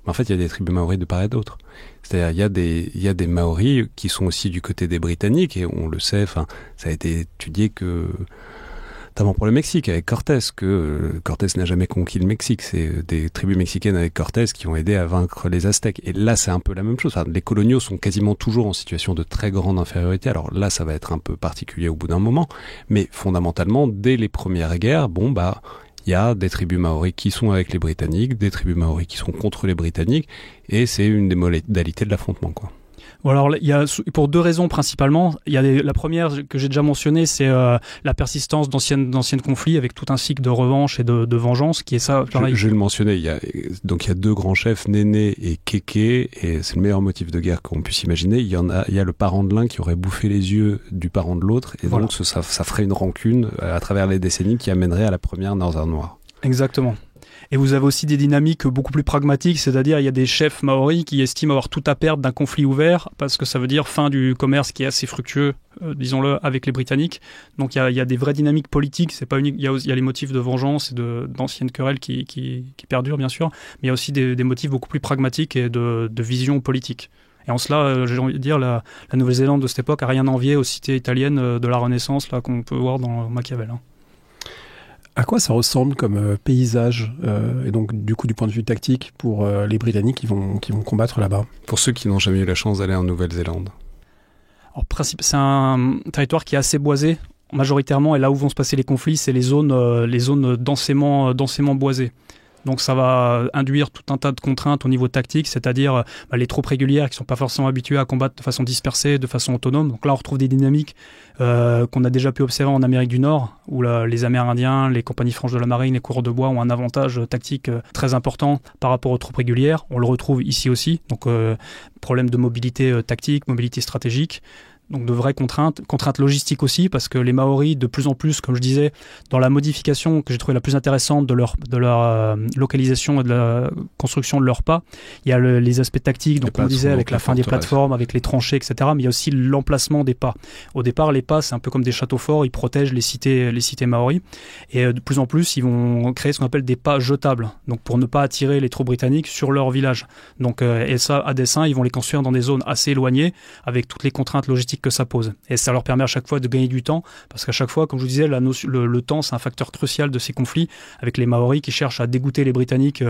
en fait il y a des tribus maoris de part et d'autre. C'est-à-dire il y a des Maoris qui sont aussi du côté des Britanniques, et on le sait, ça a été étudié que notamment pour le Mexique, avec Cortés, que Cortés n'a jamais conquis le Mexique. C'est des tribus mexicaines avec Cortés qui ont aidé à vaincre les Aztèques. Et là, c'est un peu la même chose. Les coloniaux sont quasiment toujours en situation de très grande infériorité. Alors là, ça va être un peu particulier au bout d'un moment. Mais fondamentalement, dès les premières guerres, il y a des tribus maoris qui sont avec les Britanniques, des tribus maoris qui sont contre les Britanniques, et c'est une des modalités de l'affrontement, quoi. Bon, alors, il y a, pour 2 raisons principalement. Il y a la première que j'ai déjà mentionnée, c'est la persistance d'anciens conflits avec tout un cycle de revanche et de vengeance, qui est ça, pareil. Je vais le mentionner, il y a 2 grands chefs, Néné et Kéké, et c'est le meilleur motif de guerre qu'on puisse imaginer. Il y a le parent de l'un qui aurait bouffé les yeux du parent de l'autre, et voilà. Donc ça ferait une rancune à travers les décennies qui amènerait à la première Northern War. Exactement. Et vous avez aussi des dynamiques beaucoup plus pragmatiques, c'est-à-dire il y a des chefs maoris qui estiment avoir tout à perdre d'un conflit ouvert, parce que ça veut dire fin du commerce qui est assez fructueux, disons-le, avec les Britanniques. Donc il y a des vraies dynamiques politiques, c'est pas unique. Il y a les motifs de vengeance et d'anciennes querelles qui perdurent, bien sûr, mais il y a aussi des motifs beaucoup plus pragmatiques et de vision politique. Et en cela, j'ai envie de dire, la Nouvelle-Zélande de cette époque a rien à envier aux cités italiennes de la Renaissance, là, qu'on peut voir dans Machiavel. À quoi ça ressemble comme paysage et donc du coup du point de vue tactique pour les Britanniques qui vont combattre là-bas? Pour ceux qui n'ont jamais eu la chance d'aller en Nouvelle-Zélande. Alors, c'est un territoire qui est assez boisé majoritairement, et là où vont se passer les conflits, c'est les zones densément boisées. Donc ça va induire tout un tas de contraintes au niveau tactique, c'est-à-dire les troupes régulières qui ne sont pas forcément habituées à combattre de façon dispersée, de façon autonome. Donc là, on retrouve des dynamiques qu'on a déjà pu observer en Amérique du Nord, où les Amérindiens, les compagnies franches de la marine, les coureurs de bois ont un avantage tactique très important par rapport aux troupes régulières. On le retrouve ici aussi. Donc problème de mobilité tactique, mobilité stratégique. Donc de vraies contraintes logistiques aussi, parce que les Maoris, de plus en plus, comme je disais, dans la modification que j'ai trouvé la plus intéressante de leur localisation et de la construction de leurs pas, il y a les aspects tactiques, donc comme on disait, avec la fin des plateformes, avec les tranchées, etc. Mais il y a aussi l'emplacement des pas. Au départ, les pas, c'est un peu comme des châteaux forts, ils protègent les cités Maoris, et de plus en plus, ils vont créer ce qu'on appelle des pas jetables, donc pour ne pas attirer les troupes britanniques sur leur village. Donc, et ça, à dessein, ils vont les construire dans des zones assez éloignées, avec toutes les contraintes logistiques que ça pose. Et ça leur permet à chaque fois de gagner du temps, parce qu'à chaque fois, comme je vous disais, le temps, c'est un facteur crucial de ces conflits, avec les Maoris qui cherchent à dégoûter les Britanniques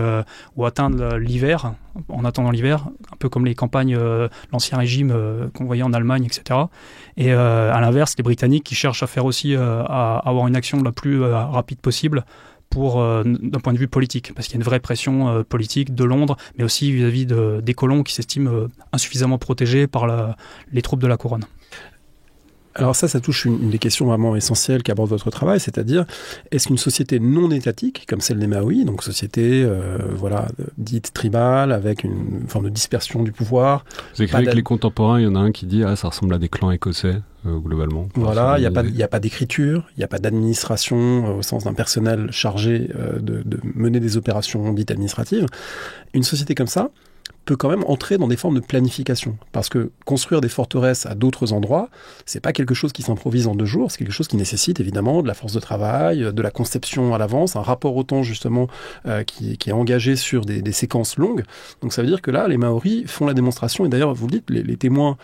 ou atteindre l'hiver, en attendant l'hiver, un peu comme les campagnes, l'Ancien Régime qu'on voyait en Allemagne, etc. Et à l'inverse, les Britanniques qui cherchent à faire aussi, à avoir une action la plus rapide possible, d'un point de vue politique, parce qu'il y a une vraie pression politique de Londres, mais aussi vis-à-vis des colons qui s'estiment insuffisamment protégés par les troupes de la couronne. Alors ça touche une des questions vraiment essentielles qu'aborde votre travail, c'est-à-dire, est-ce qu'une société non étatique, comme celle des Maoris, donc société dite tribale, avec une forme de dispersion du pouvoir... Vous écrivez que les contemporains, il y en a un qui dit « Ah, ça ressemble à des clans écossais ». Globalement. Voilà, il n'y a pas d'écriture, il n'y a pas d'administration au sens d'un personnel chargé de mener des opérations dites administratives. Une société comme ça peut quand même entrer dans des formes de planification. Parce que construire des forteresses à d'autres endroits, c'est pas quelque chose qui s'improvise en 2 jours, c'est quelque chose qui nécessite évidemment de la force de travail, de la conception à l'avance, un rapport au temps justement qui est engagé sur des séquences longues. Donc ça veut dire que là, les Maoris font la démonstration, et d'ailleurs vous le dites, les témoins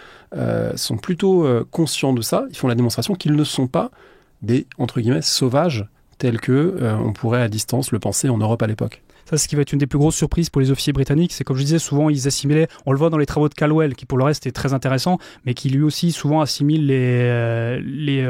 sont plutôt conscients de ça, ils font la démonstration qu'ils ne sont pas des, entre guillemets, sauvages tels que on pourrait à distance le penser en Europe à l'époque. Ça, c'est ce qui va être une des plus grosses surprises pour les officiers britanniques. C'est comme je disais, souvent ils assimilaient, on le voit dans les travaux de Caldwell, qui pour le reste est très intéressant, mais qui lui aussi souvent assimile les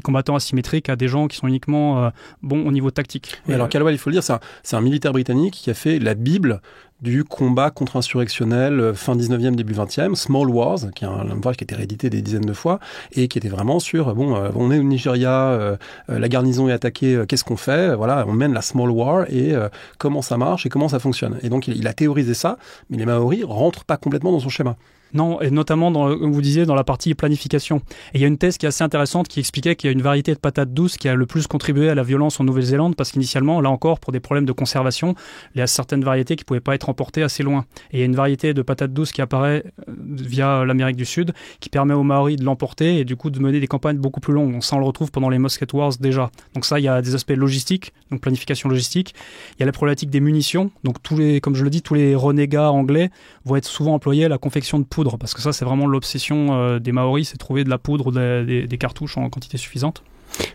combattants asymétriques à des gens qui sont uniquement bons au niveau tactique. Et alors Caldwell, il faut le dire, c'est un militaire britannique qui a fait la Bible du combat contre-insurrectionnel fin 19e, début 20e, Small Wars, qui est un ouvrage qui a été réédité des dizaines de fois, et qui était vraiment sur, on est au Nigeria, la garnison est attaquée, qu'est-ce qu'on fait ? Voilà, on mène la Small War, et comment ça marche, et comment ça fonctionne. Et donc, il a théorisé ça, mais les Maoris rentrent pas complètement dans son schéma. Non, et notamment, comme vous disiez, dans la partie planification. Et il y a une thèse qui est assez intéressante qui expliquait qu'il y a une variété de patates douces qui a le plus contribué à la violence en Nouvelle-Zélande, parce qu'initialement, là encore, pour des problèmes de conservation, il y a certaines variétés qui ne pouvaient pas être emportées assez loin. Et il y a une variété de patates douces qui apparaît via l'Amérique du Sud, qui permet aux Maoris de l'emporter et du coup de mener des campagnes beaucoup plus longues. Donc ça, on le retrouve pendant les Musket Wars déjà. Donc ça, il y a des aspects logistiques, donc planification logistique. Il y a la problématique des munitions. Donc comme je le dis, tous les renégats anglais vont être souvent employés à la confection de poudre, parce que ça, c'est vraiment l'obsession des Maoris, c'est trouver de la poudre, des cartouches en quantité suffisante.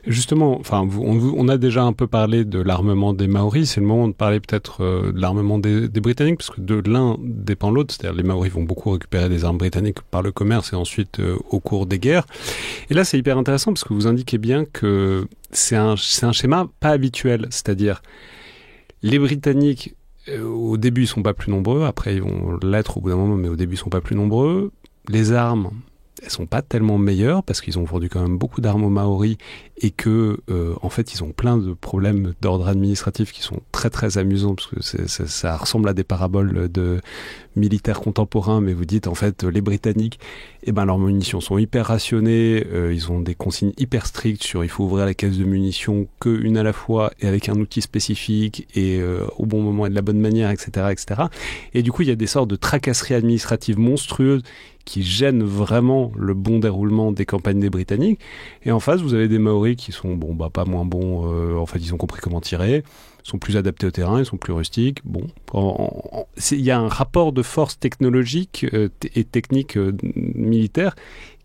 Justement, on a déjà un peu parlé de l'armement des Maoris, c'est le moment de parler peut-être de l'armement des Britanniques, parce que de l'un dépend l'autre, c'est-à-dire les Maoris vont beaucoup récupérer des armes britanniques par le commerce et ensuite au cours des guerres. Et là, c'est hyper intéressant parce que vous indiquez bien que c'est un schéma pas habituel, c'est-à-dire les Britanniques, au début, ils sont pas plus nombreux, après ils vont l'être au bout d'un moment, mais au début, ils sont pas plus nombreux. Les armes, elles sont pas tellement meilleures parce qu'ils ont vendu quand même beaucoup d'armes aux Maoris et que en fait ils ont plein de problèmes d'ordre administratif qui sont très très amusants parce que ça ressemble à des paraboles de militaires contemporains, mais vous dites en fait les Britanniques, leurs munitions sont hyper rationnées, ils ont des consignes hyper strictes sur il faut ouvrir la caisse de munitions qu'une à la fois et avec un outil spécifique et au bon moment et de la bonne manière, etc., etc. Et du coup il y a des sortes de tracasseries administratives monstrueuses qui gênent vraiment le bon déroulement des campagnes des Britanniques. Et en face, vous avez des Maoris qui sont pas moins bons. En fait, ils ont compris comment tirer, sont plus adaptés au terrain, ils sont plus rustiques. Il y a un rapport de force technologique et technique militaire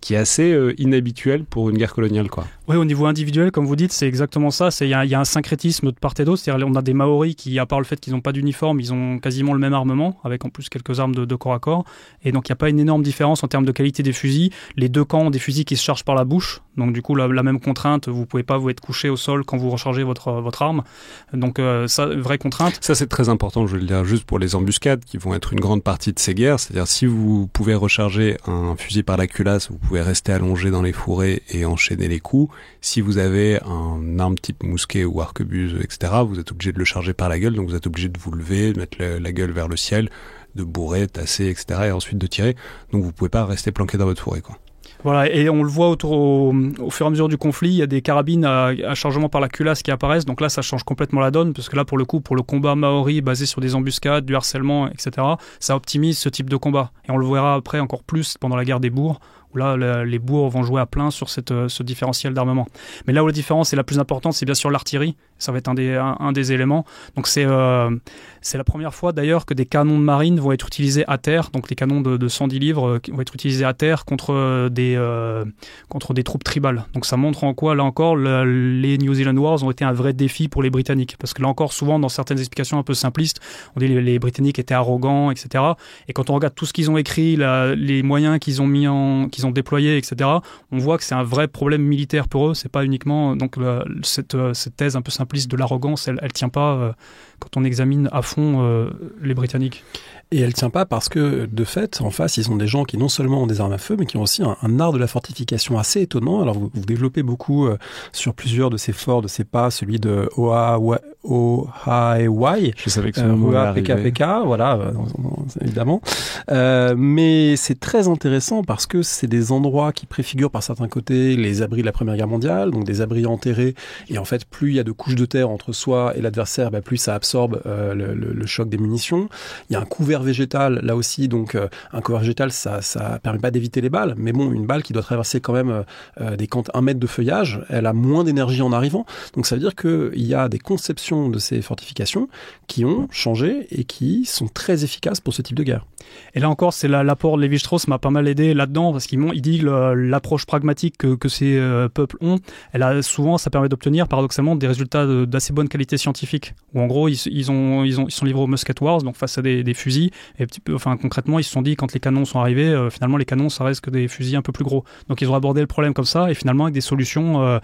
qui est assez inhabituel pour une guerre coloniale, quoi. Oui, au niveau individuel, comme vous dites, c'est exactement ça. Il y a un syncrétisme de part et d'autre. C'est-à-dire, on a des Maoris qui, à part le fait qu'ils n'ont pas d'uniforme, ils ont quasiment le même armement, avec en plus quelques armes de corps à corps. Et donc, il n'y a pas une énorme différence en termes de qualité des fusils. Les deux camps ont des fusils qui se chargent par la bouche. Donc, du coup, la même contrainte, vous ne pouvez pas vous être couché au sol quand vous rechargez votre arme. Donc, ça, vraie contrainte. Ça, c'est très important, je vais le dire, juste pour les embuscades, qui vont être une grande partie de ces guerres. C'est-à-dire, si vous pouvez recharger un fusil par la culasse, vous pouvez rester allongé dans les fourrés et enchaîner les coups. Si vous avez un arme type mousquet ou arquebuse, etc., vous êtes obligé de le charger par la gueule, donc vous êtes obligé de vous lever, de mettre la gueule vers le ciel, de bourrer, tasser, etc., et ensuite de tirer. Donc vous pouvez pas rester planqué dans votre fourré, quoi. Voilà, et on le voit au fur et à mesure du conflit, il y a des carabines à chargement par la culasse qui apparaissent, donc là ça change complètement la donne, parce que là pour le coup, pour le combat Maori basé sur des embuscades, du harcèlement, etc., ça optimise ce type de combat. Et on le verra après encore plus pendant la guerre des bourgs, où là les bourgs vont jouer à plein sur ce différentiel d'armement. Mais là où la différence est la plus importante, c'est bien sûr l'artillerie, ça va être un des éléments. Donc c'est la première fois d'ailleurs que des canons de marine vont être utilisés à terre, donc les canons de 110 livres vont être utilisés à terre contre des troupes tribales. Donc ça montre en quoi, là encore, les New Zealand Wars ont été un vrai défi pour les Britanniques. Parce que là encore, souvent, dans certaines explications un peu simplistes, on dit les Britanniques étaient arrogants, etc. Et quand on regarde tout ce qu'ils ont écrit, les moyens qu'ils ont qu'ils ont déployées, etc., on voit que c'est un vrai problème militaire pour eux. C'est pas uniquement donc cette thèse un peu simpliste de l'arrogance, elle tient pas quand on examine à fond les Britanniques. Et elle tient pas parce que, de fait, en face, ils ont des gens qui non seulement ont des armes à feu, mais qui ont aussi un art de la fortification assez étonnant. Alors, vous développez beaucoup sur plusieurs de ces forts, de ces pas, celui de Ohaewai. Je savais que ce mot allait PKPK, voilà, évidemment. Mais c'est très intéressant parce que c'est des endroits qui préfigurent par certains côtés les abris de la Première Guerre mondiale, donc des abris enterrés. Et en fait, plus il y a de couches de terre entre soi et l'adversaire, plus ça absorbe le choc des munitions. Il y a un couvert végétal là aussi, donc un couvert végétal ça permet pas d'éviter les balles, mais bon, une balle qui doit traverser quand même des 1 mètre de feuillage, elle a moins d'énergie en arrivant, donc ça veut dire qu'il y a des conceptions de ces fortifications qui ont changé et qui sont très efficaces pour ce type de guerre. Et là encore, c'est l'apport de Lévi-Strauss m'a pas mal aidé là-dedans, parce qu'il dit que l'approche pragmatique que ces peuples ont, ça permet d'obtenir paradoxalement des résultats d'assez bonne qualité scientifique, où en gros ils sont livrés aux musket wars, donc face à des fusils, et concrètement ils se sont dit, quand les canons sont arrivés, finalement les canons ça reste que des fusils un peu plus gros, donc ils ont abordé le problème comme ça, et finalement avec des solutions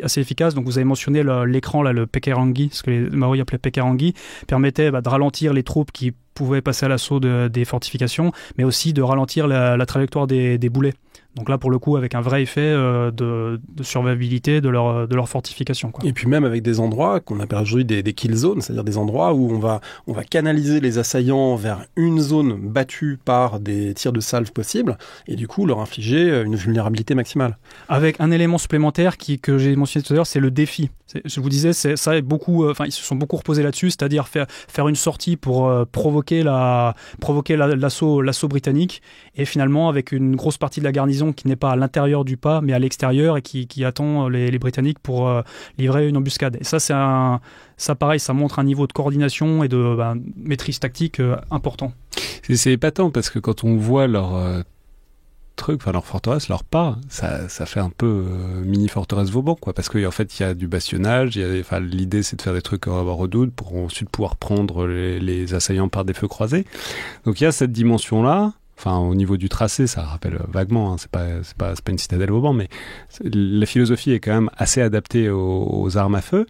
assez efficaces. Donc vous avez mentionné l'écran là, le Pekerangi, ce que les Maoris appelaient Pekerangi, permettait de ralentir les troupes qui pouvaient passer à l'assaut des fortifications, mais aussi de ralentir la trajectoire des boulets. Donc là, pour le coup, avec un vrai effet de survivabilité de leur fortification, quoi. Et puis même avec des endroits qu'on appelle aujourd'hui des kill zones, c'est-à-dire des endroits où on va canaliser les assaillants vers une zone battue par des tirs de salve possibles, et du coup leur infliger une vulnérabilité maximale. Avec un élément supplémentaire que j'ai mentionné tout à l'heure, c'est le défi. Je vous disais, ils se sont beaucoup reposés là-dessus, c'est-à-dire faire une sortie pour provoquer l'assaut britannique, et finalement avec une grosse partie de la garnison qui n'est pas à l'intérieur du pas, mais à l'extérieur, et qui attend les Britanniques pour livrer une embuscade. Et ça pareil, ça montre un niveau de coordination et de maîtrise tactique important. C'est épatant parce que quand on voit leur leur forteresse, leur pas, ça fait un peu mini forteresse Vauban, quoi, parce qu'en fait il y a du bastonnage, l'idée c'est de faire des trucs en redoute pour ensuite pouvoir prendre les assaillants par des feux croisés. Donc il y a cette dimension là. Enfin, au niveau du tracé, ça rappelle vaguement, c'est pas une citadelle Vauban, mais la philosophie est quand même assez adaptée aux armes à feu.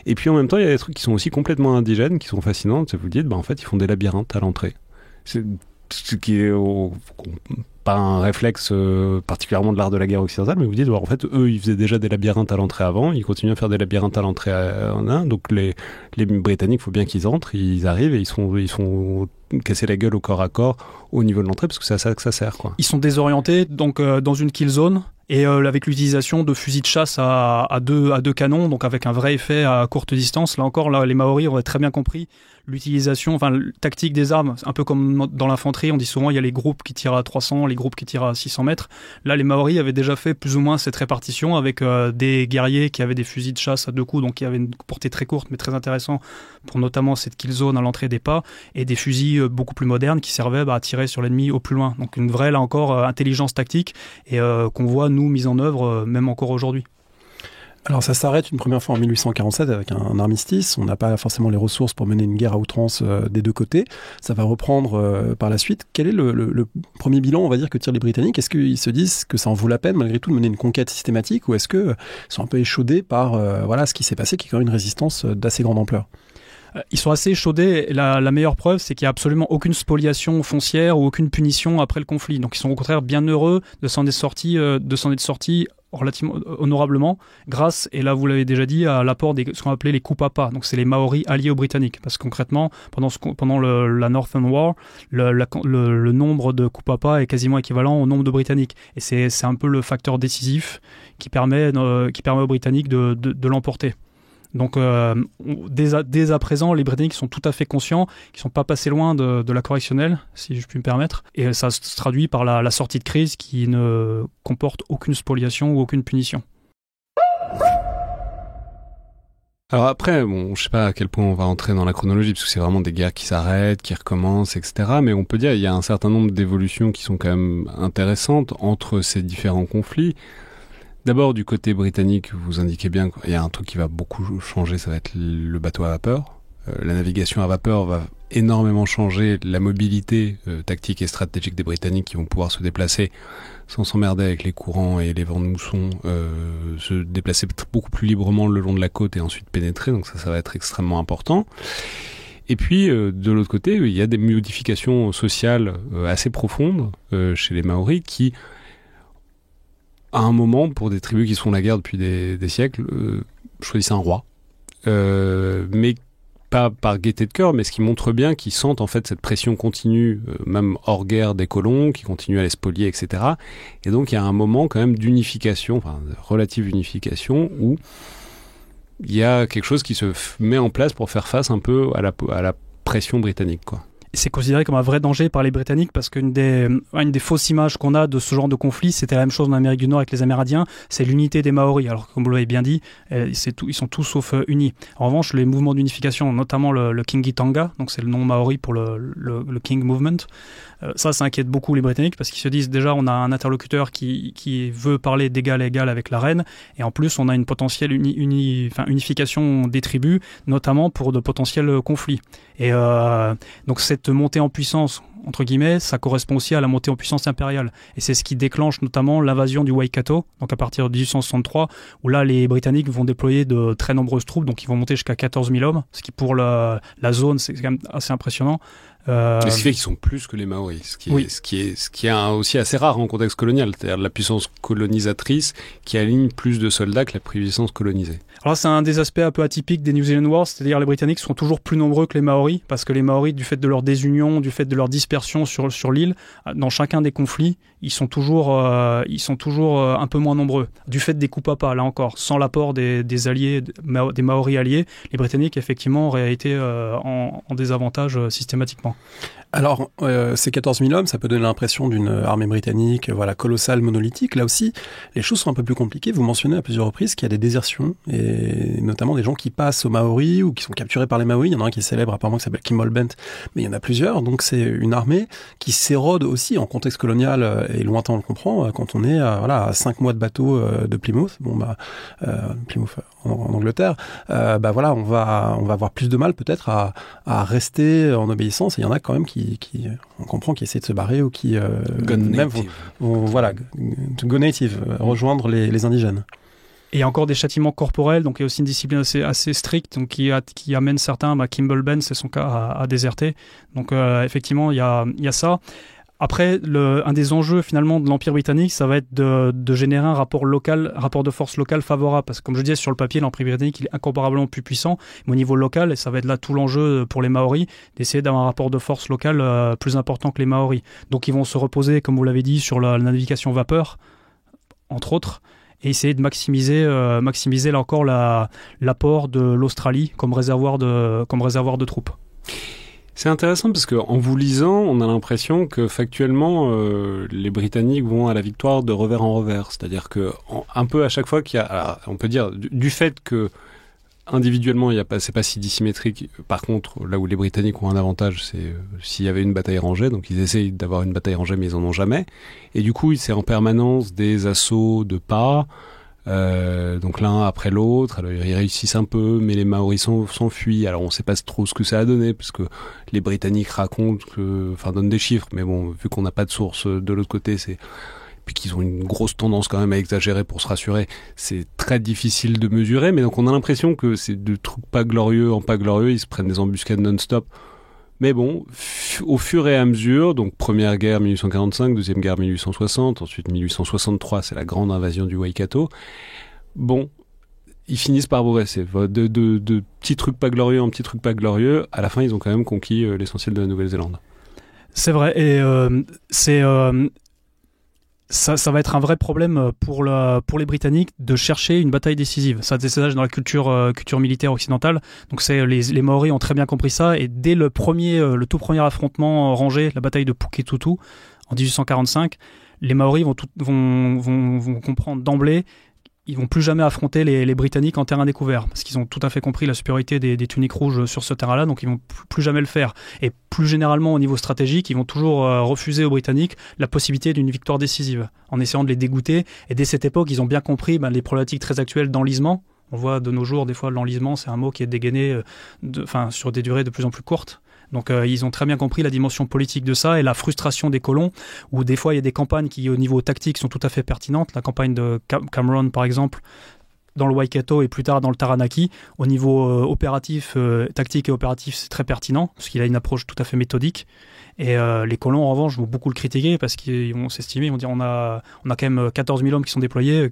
Et puis en même temps, il y a des trucs qui sont aussi complètement indigènes, qui sont fascinants. Vous dites, en fait, ils font des labyrinthes à l'entrée. C'est ce qui est pas un réflexe particulièrement de l'art de la guerre occidentale, mais vous dites, en fait, eux, ils faisaient déjà des labyrinthes à l'entrée avant, ils continuent à faire des labyrinthes à l'entrée en Inde, donc les Britanniques, il faut bien qu'ils entrent, ils arrivent et ils sont casser la gueule au corps à corps au niveau de l'entrée, parce que c'est à ça que ça sert, quoi. Ils sont désorientés, donc dans une kill zone, et avec l'utilisation de fusils de chasse à deux canons, donc avec un vrai effet à courte distance. Là encore, les Maoris auraient très bien compris l'utilisation, tactique des armes, un peu comme dans l'infanterie, on dit souvent il y a les groupes qui tirent à 300, les groupes qui tirent à 600 mètres. Là, les Maoris avaient déjà fait plus ou moins cette répartition avec des guerriers qui avaient des fusils de chasse à 2 coups, donc qui avaient une portée très courte mais très intéressant pour notamment cette kill zone à l'entrée des pas, et des fusils beaucoup plus modernes qui servaient à tirer sur l'ennemi au plus loin. Donc une vraie, là encore, intelligence tactique, et qu'on voit, nous, mise en œuvre même encore aujourd'hui. Alors ça s'arrête une première fois en 1847 avec un armistice. On n'a pas forcément les ressources pour mener une guerre à outrance des deux côtés. Ça va reprendre par la suite. Quel est le premier bilan, on va dire, que tirent les Britanniques ? Est-ce qu'ils se disent que ça en vaut la peine malgré tout de mener une conquête systématique, ou est-ce qu'ils sont un peu échaudés par ce qui s'est passé, qui est quand même une résistance d'assez grande ampleur ? Ils sont assez échaudés. La meilleure preuve, c'est qu'il n'y a absolument aucune spoliation foncière ou aucune punition après le conflit. Donc ils sont au contraire bien heureux de s'en être sortis relativement honorablement, grâce, et là vous l'avez déjà dit, à l'apport de ce qu'on appelait les Kupapa. Donc c'est les Maoris alliés aux Britanniques, parce que concrètement, pendant la Northern War, le nombre de Kupapa est quasiment équivalent au nombre de Britanniques, et c'est un peu le facteur décisif qui permet aux Britanniques de l'emporter. Donc dès à présent, les Britanniques sont tout à fait conscients qu'ils ne sont pas passés loin de la correctionnelle, si je puis me permettre. Et ça se traduit par la sortie de crise qui ne comporte aucune spoliation ou aucune punition. Alors après, je ne sais pas à quel point on va entrer dans la chronologie, parce que c'est vraiment des guerres qui s'arrêtent, qui recommencent, etc. Mais on peut dire qu'il y a un certain nombre d'évolutions qui sont quand même intéressantes entre ces différents conflits. D'abord, du côté britannique, vous indiquez bien qu'il y a un truc qui va beaucoup changer, ça va être le bateau à vapeur. la navigation à vapeur va énormément changer la mobilité tactique et stratégique des Britanniques qui vont pouvoir se déplacer sans s'emmerder avec les courants et les vents de mousson, se déplacer beaucoup plus librement le long de la côte et ensuite pénétrer, donc ça va être extrêmement important. Et puis, de l'autre côté, il y a des modifications sociales assez profondes chez les Maoris qui, à un moment, pour des tribus qui se font la guerre depuis des siècles, choisissent un roi. Mais pas par gaieté de cœur, mais ce qui montre bien qu'ils sentent en fait cette pression continue, même hors guerre des colons, qui continuent à les spolier, etc. Et donc il y a un moment quand même d'unification, enfin de relative unification, où il y a quelque chose qui se met en place pour faire face un peu à la pression britannique, quoi. C'est considéré comme un vrai danger par les Britanniques parce qu'une des fausses images qu'on a de ce genre de conflit, c'était la même chose en Amérique du Nord avec les Amérindiens, c'est l'unité des Maoris. Alors comme vous l'avez bien dit, ils sont tous sauf unis. En revanche, les mouvements d'unification, notamment le Kingi-Tonga, donc c'est le nom maori pour le King Movement, ça inquiète beaucoup les Britanniques parce qu'ils se disent déjà on a un interlocuteur qui veut parler d'égal à égal avec la reine et en plus on a une potentielle unification des tribus, notamment pour de potentiels conflits. Et donc cette montée en puissance, entre guillemets, ça correspond aussi à la montée en puissance impériale. Et c'est ce qui déclenche notamment l'invasion du Waikato, donc à partir de 1863, où là les Britanniques vont déployer de très nombreuses troupes, donc ils vont monter jusqu'à 14 000 hommes, ce qui pour la zone c'est quand même assez impressionnant. Ce qui fait qu'ils sont plus que les Maoris, ce qui est aussi assez rare en contexte colonial, c'est-à-dire la puissance colonisatrice qui aligne plus de soldats que la puissance colonisée. Alors c'est un des aspects un peu atypiques des New Zealand Wars, c'est-à-dire les Britanniques sont toujours plus nombreux que les Maoris, parce que les Maoris, du fait de leur désunion, du fait de leur dispersion sur l'île, dans chacun des conflits, ils sont toujours un peu moins nombreux, du fait des coups à pas, là encore, sans l'apport des alliés, des Maoris alliés, les Britanniques effectivement auraient été en désavantage systématiquement. Alors, ces 14 000 hommes, ça peut donner l'impression d'une armée britannique, colossale, monolithique. Là aussi, les choses sont un peu plus compliquées. Vous mentionnez à plusieurs reprises qu'il y a des désertions, et notamment des gens qui passent aux Maoris ou qui sont capturés par les Maoris. Il y en a un qui est célèbre, apparemment, qui s'appelle Kimball Bent, mais il y en a plusieurs. Donc, c'est une armée qui s'érode aussi en contexte colonial, et lointain, on le comprend, quand on est à 5 mois de bateau de Plymouth. Plymouth en Angleterre. On va avoir plus de mal peut-être à rester en obéissance. Et il y en a quand même qui on comprend, qui essaient de se barrer ou qui même vont go native, rejoindre les indigènes. Et il y a encore des châtiments corporels, donc il y a aussi une discipline assez stricte, donc qui amène certains, Kimball Ben, c'est son cas, à déserter. Donc effectivement, il y a ça. Après, un des enjeux finalement de l'Empire britannique, ça va être de générer un rapport de force local favorable. Parce que comme je disais, sur le papier, l'Empire britannique il est incomparablement plus puissant. Mais au niveau local, et ça va être là tout l'enjeu pour les Maoris, d'essayer d'avoir un rapport de force local plus important que les Maoris. Donc ils vont se reposer, comme vous l'avez dit, sur la navigation vapeur, entre autres, et essayer de maximiser là encore l'apport de l'Australie comme réservoir de troupes. C'est intéressant parce que en vous lisant, on a l'impression que factuellement, les Britanniques vont à la victoire de revers en revers. C'est-à-dire que un peu à chaque fois qu'il y a, alors, on peut dire du fait que individuellement, c'est pas si dissymétrique. Par contre, là où les Britanniques ont un avantage, c'est s'il y avait une bataille rangée. Donc ils essayent d'avoir une bataille rangée, mais ils en ont jamais. Et du coup, c'est en permanence des assauts de pas. Donc l'un après l'autre, alors ils réussissent un peu, mais les Maoris s'enfuient. Alors on sait pas trop ce que ça a donné, parce que les Britanniques racontent donnent des chiffres, mais bon, vu qu'on n'a pas de source de l'autre côté, puis qu'ils ont une grosse tendance quand même à exagérer pour se rassurer, c'est très difficile de mesurer. Mais donc on a l'impression que c'est de trucs pas glorieux en pas glorieux, ils se prennent des embuscades non-stop. Mais bon, au fur et à mesure, donc première guerre 1845, deuxième guerre 1860, ensuite 1863, c'est la grande invasion du Waikato. Bon, ils finissent par progresser. De petits trucs pas glorieux en petits trucs pas glorieux, à la fin, ils ont quand même conquis l'essentiel de la Nouvelle-Zélande. C'est vrai, et ça va être un vrai problème pour les Britanniques de chercher une bataille décisive. Ça, c'est dans la culture militaire occidentale. Donc les Maoris ont très bien compris ça, et dès le tout premier affrontement rangé, la bataille de Puketutu en 1845, les Maoris vont comprendre d'emblée. Ils vont plus jamais affronter les Britanniques en terrain découvert, parce qu'ils ont tout à fait compris la supériorité des tuniques rouges sur ce terrain-là, donc ils vont plus jamais le faire. Et plus généralement au niveau stratégique, ils vont toujours refuser aux Britanniques la possibilité d'une victoire décisive, en essayant de les dégoûter. Et dès cette époque, ils ont bien compris les problématiques très actuelles d'enlisement, On voit de nos jours, des fois, l'enlisement, c'est un mot qui est dégainé sur des durées de plus en plus courtes. Donc ils ont très bien compris la dimension politique de ça et la frustration des colons, où des fois il y a des campagnes qui au niveau tactique sont tout à fait pertinentes. La campagne de Cameron par exemple, dans le Waikato et plus tard dans le Taranaki, au niveau opératif, tactique et opératif, c'est très pertinent, parce qu'il a une approche tout à fait méthodique. Et les colons en revanche vont beaucoup le critiquer parce qu'ils vont s'estimer, ils vont dire on a quand même 14 000 hommes qui sont déployés.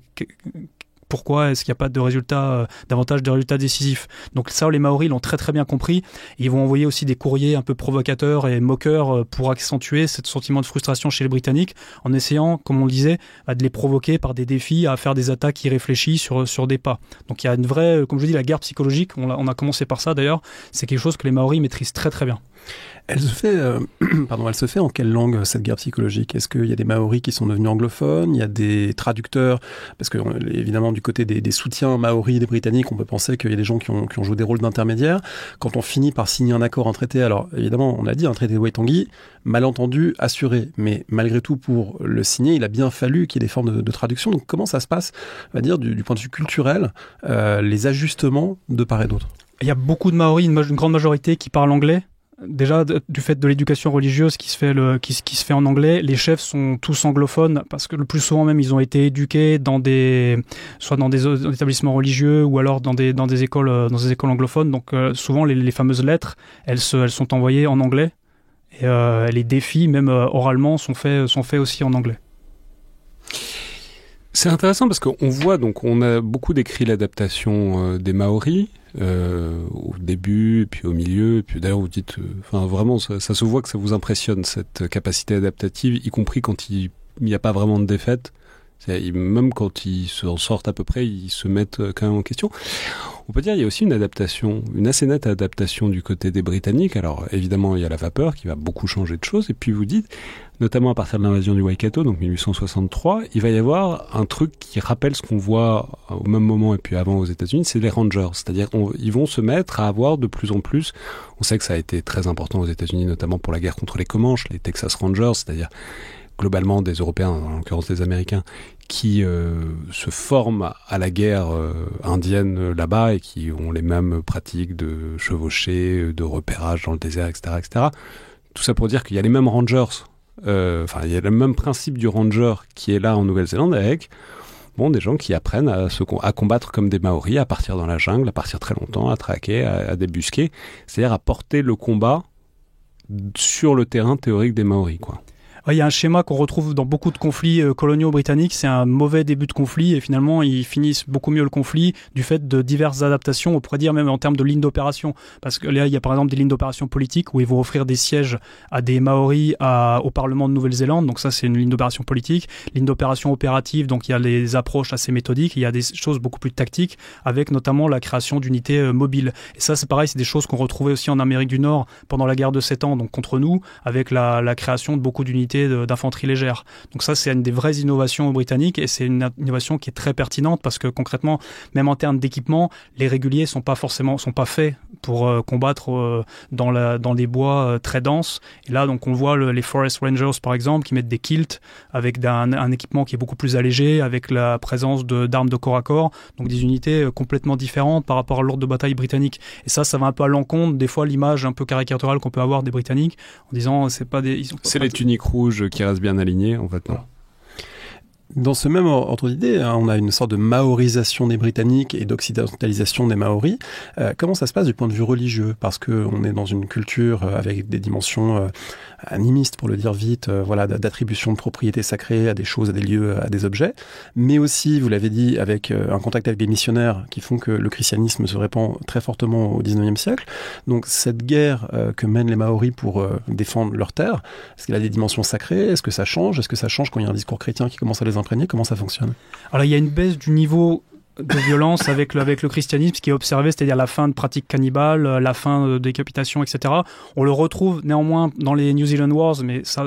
Pourquoi est-ce qu'il n'y a pas de résultats, davantage de résultats décisifs? Donc ça, les Maoris l'ont très très bien compris. Ils vont envoyer aussi des courriers un peu provocateurs et moqueurs pour accentuer ce sentiment de frustration chez les Britanniques, en essayant, comme on le disait, de les provoquer par des défis à faire des attaques irréfléchies sur des pas. Donc il y a une vraie, comme je dis, la guerre psychologique, on a commencé par ça d'ailleurs, c'est quelque chose que les Maoris maîtrisent très très bien. Elle se fait en quelle langue, cette guerre psychologique? Est-ce qu'il y a des Maoris qui sont devenus anglophones? Il y a des traducteurs? Parce que, évidemment, du côté des soutiens Maoris des Britanniques, on peut penser qu'il y a des gens qui ont joué des rôles d'intermédiaires. Quand on finit par signer un accord, un traité, alors, évidemment, on l'a dit, un traité de Waitangi, malentendu, assuré. Mais malgré tout, pour le signer, il a bien fallu qu'il y ait des formes de traduction. Donc, comment ça se passe, on va dire, du point de vue culturel, les ajustements de part et d'autre? Il y a beaucoup de Maoris, une grande majorité qui parlent anglais. Déjà, du fait de l'éducation religieuse qui se fait en anglais, les chefs sont tous anglophones parce que le plus souvent même ils ont été éduqués soit dans des établissements religieux ou alors dans des écoles anglophones. Donc souvent les fameuses lettres, elles sont envoyées en anglais et les défis même oralement sont faits aussi en anglais. C'est intéressant parce qu'on voit, donc on a beaucoup décrit l'adaptation des Maoris au début, puis au milieu, et puis d'ailleurs vous dites, vraiment ça se voit que ça vous impressionne cette capacité adaptative, y compris quand il n'y a pas vraiment de défaite. Même quand ils s'en sortent à peu près, ils se mettent quand même en question. On peut dire qu'il y a aussi une assez nette adaptation du côté des Britanniques. Alors évidemment, il y a la vapeur qui va beaucoup changer de choses. Et puis vous dites, notamment à partir de l'invasion du Waikato, donc 1863, il va y avoir un truc qui rappelle ce qu'on voit au même moment et puis avant aux États-Unis, c'est les Rangers. C'est-à-dire ils vont se mettre à avoir de plus en plus. On sait que ça a été très important aux États-Unis, notamment pour la guerre contre les Comanches, les Texas Rangers, c'est-à-dire globalement des Européens, en l'occurrence des Américains, qui se forment à la guerre indienne là-bas et qui ont les mêmes pratiques de chevaucher, de repérage dans le désert, etc., etc. Tout ça pour dire qu'il y a les mêmes rangers, il y a le même principe du ranger qui est là en Nouvelle-Zélande avec des gens qui apprennent à combattre comme des Maoris, à partir dans la jungle, à partir très longtemps, à traquer, à débusquer, c'est-à-dire à porter le combat sur le terrain théorique des Maoris, quoi. Il y a un schéma qu'on retrouve dans beaucoup de conflits coloniaux britanniques, c'est un mauvais début de conflit et finalement ils finissent beaucoup mieux le conflit du fait de diverses adaptations, on pourrait dire même en termes de lignes d'opération, parce que là il y a par exemple des lignes d'opération politiques où ils vont offrir des sièges à des Maoris au Parlement de Nouvelle-Zélande, donc ça c'est une ligne d'opération politique. Ligne d'opération opérative, donc il y a des approches assez méthodiques, il y a des choses beaucoup plus tactiques avec notamment la création d'unités mobiles. Et ça c'est pareil, c'est des choses qu'on retrouvait aussi en Amérique du Nord pendant la guerre de 7 ans, donc contre nous, avec la création de beaucoup d'unités d'infanterie légère. Donc ça, c'est une des vraies innovations britanniques et c'est une innovation qui est très pertinente parce que concrètement, même en termes d'équipement, les réguliers sont pas faits pour combattre dans des bois très denses. Et là, donc on voit les Forest Rangers par exemple qui mettent des kilts avec un équipement qui est beaucoup plus allégé, avec la présence d'armes de corps à corps, donc des unités complètement différentes par rapport à l'ordre de bataille britannique. Et ça va un peu à l'encontre des fois l'image un peu caricaturale qu'on peut avoir des Britanniques en disant c'est les tuniques rouges qui restent bien alignés, en fait, non. Dans ce même ordre d'idée, on a une sorte de maorisation des Britanniques et d'occidentalisation des Maoris. Comment ça se passe du point de vue religieux? Parce qu'on est dans une culture avec des dimensions animistes, pour le dire vite, d'attribution de propriété sacrée à des choses, à des lieux, à des objets. Mais aussi, vous l'avez dit, avec un contact avec des missionnaires qui font que le christianisme se répand très fortement au XIXe siècle. Donc cette guerre que mènent les Maoris pour défendre leur terre, est-ce qu'elle a des dimensions sacrées? Est-ce que ça change? Est-ce que ça change quand il y a un discours chrétien qui commence à les imprégner? Comment ça fonctionne? Alors il y a une baisse du niveau de violence avec le christianisme qui est observé, c'est-à-dire la fin de pratiques cannibales, la fin de décapitation, etc. On le retrouve néanmoins dans les New Zealand Wars, mais ça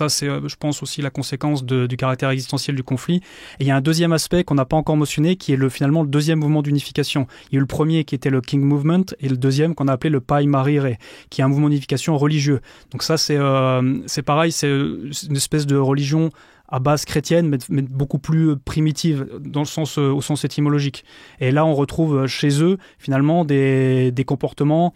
c'est, je pense, aussi la conséquence du caractère existentiel du conflit. Et il y a un deuxième aspect qu'on n'a pas encore mentionné, qui est finalement le deuxième mouvement d'unification. Il y a eu le premier qui était le King Movement, et le deuxième qu'on a appelé le Pai Marire, qui est un mouvement d'unification religieux. Donc ça c'est pareil, c'est une espèce de religion à base chrétienne, mais beaucoup plus primitive au sens étymologique. Et là, on retrouve chez eux finalement des comportements.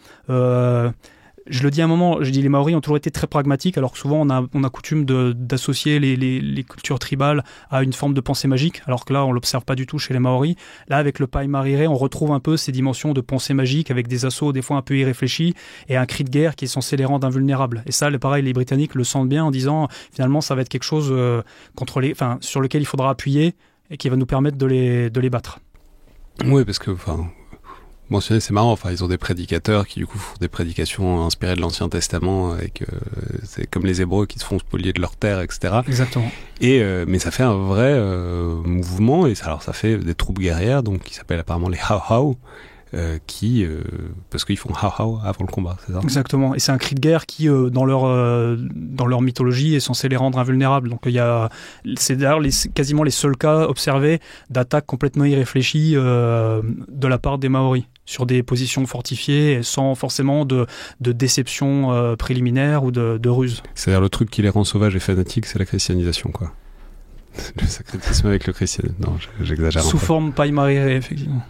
Je le dis à un moment, je dis les Maoris ont toujours été très pragmatiques, alors que souvent on a coutume d'associer les cultures tribales à une forme de pensée magique, alors que là on l'observe pas du tout chez les Maoris. Là, avec le Paï-Marire, on retrouve un peu ces dimensions de pensée magique avec des assauts des fois un peu irréfléchis et un cri de guerre qui est censé les rendre invulnérables. Et ça, pareil, les Britanniques le sentent bien en disant finalement ça va être quelque chose sur lequel il faudra appuyer et qui va nous permettre de les battre. Oui, parce que mentionner, c'est marrant. Ils ont des prédicateurs qui du coup font des prédications inspirées de l'Ancien Testament, avec c'est comme les Hébreux qui se font spolier de leur terre, etc. Exactement. Et mais ça fait un vrai mouvement, et ça fait des troupes guerrières, donc qui s'appellent apparemment les Hau-Hau, parce qu'ils font Hau-Hau avant le combat, c'est ça ? Exactement. Et c'est un cri de guerre qui, dans leur mythologie, est censé les rendre invulnérables. Donc c'est d'ailleurs quasiment les seuls cas observés d'attaques complètement irréfléchies de la part des Maoris sur des positions fortifiées, sans forcément de déception préliminaire ou de ruse. C'est-à-dire le truc qui les rend sauvages et fanatiques, c'est la christianisation, quoi. Le sacrétisme avec le christianisme. Non, j'exagère un peu. Sous forme Paï-Marire, effectivement.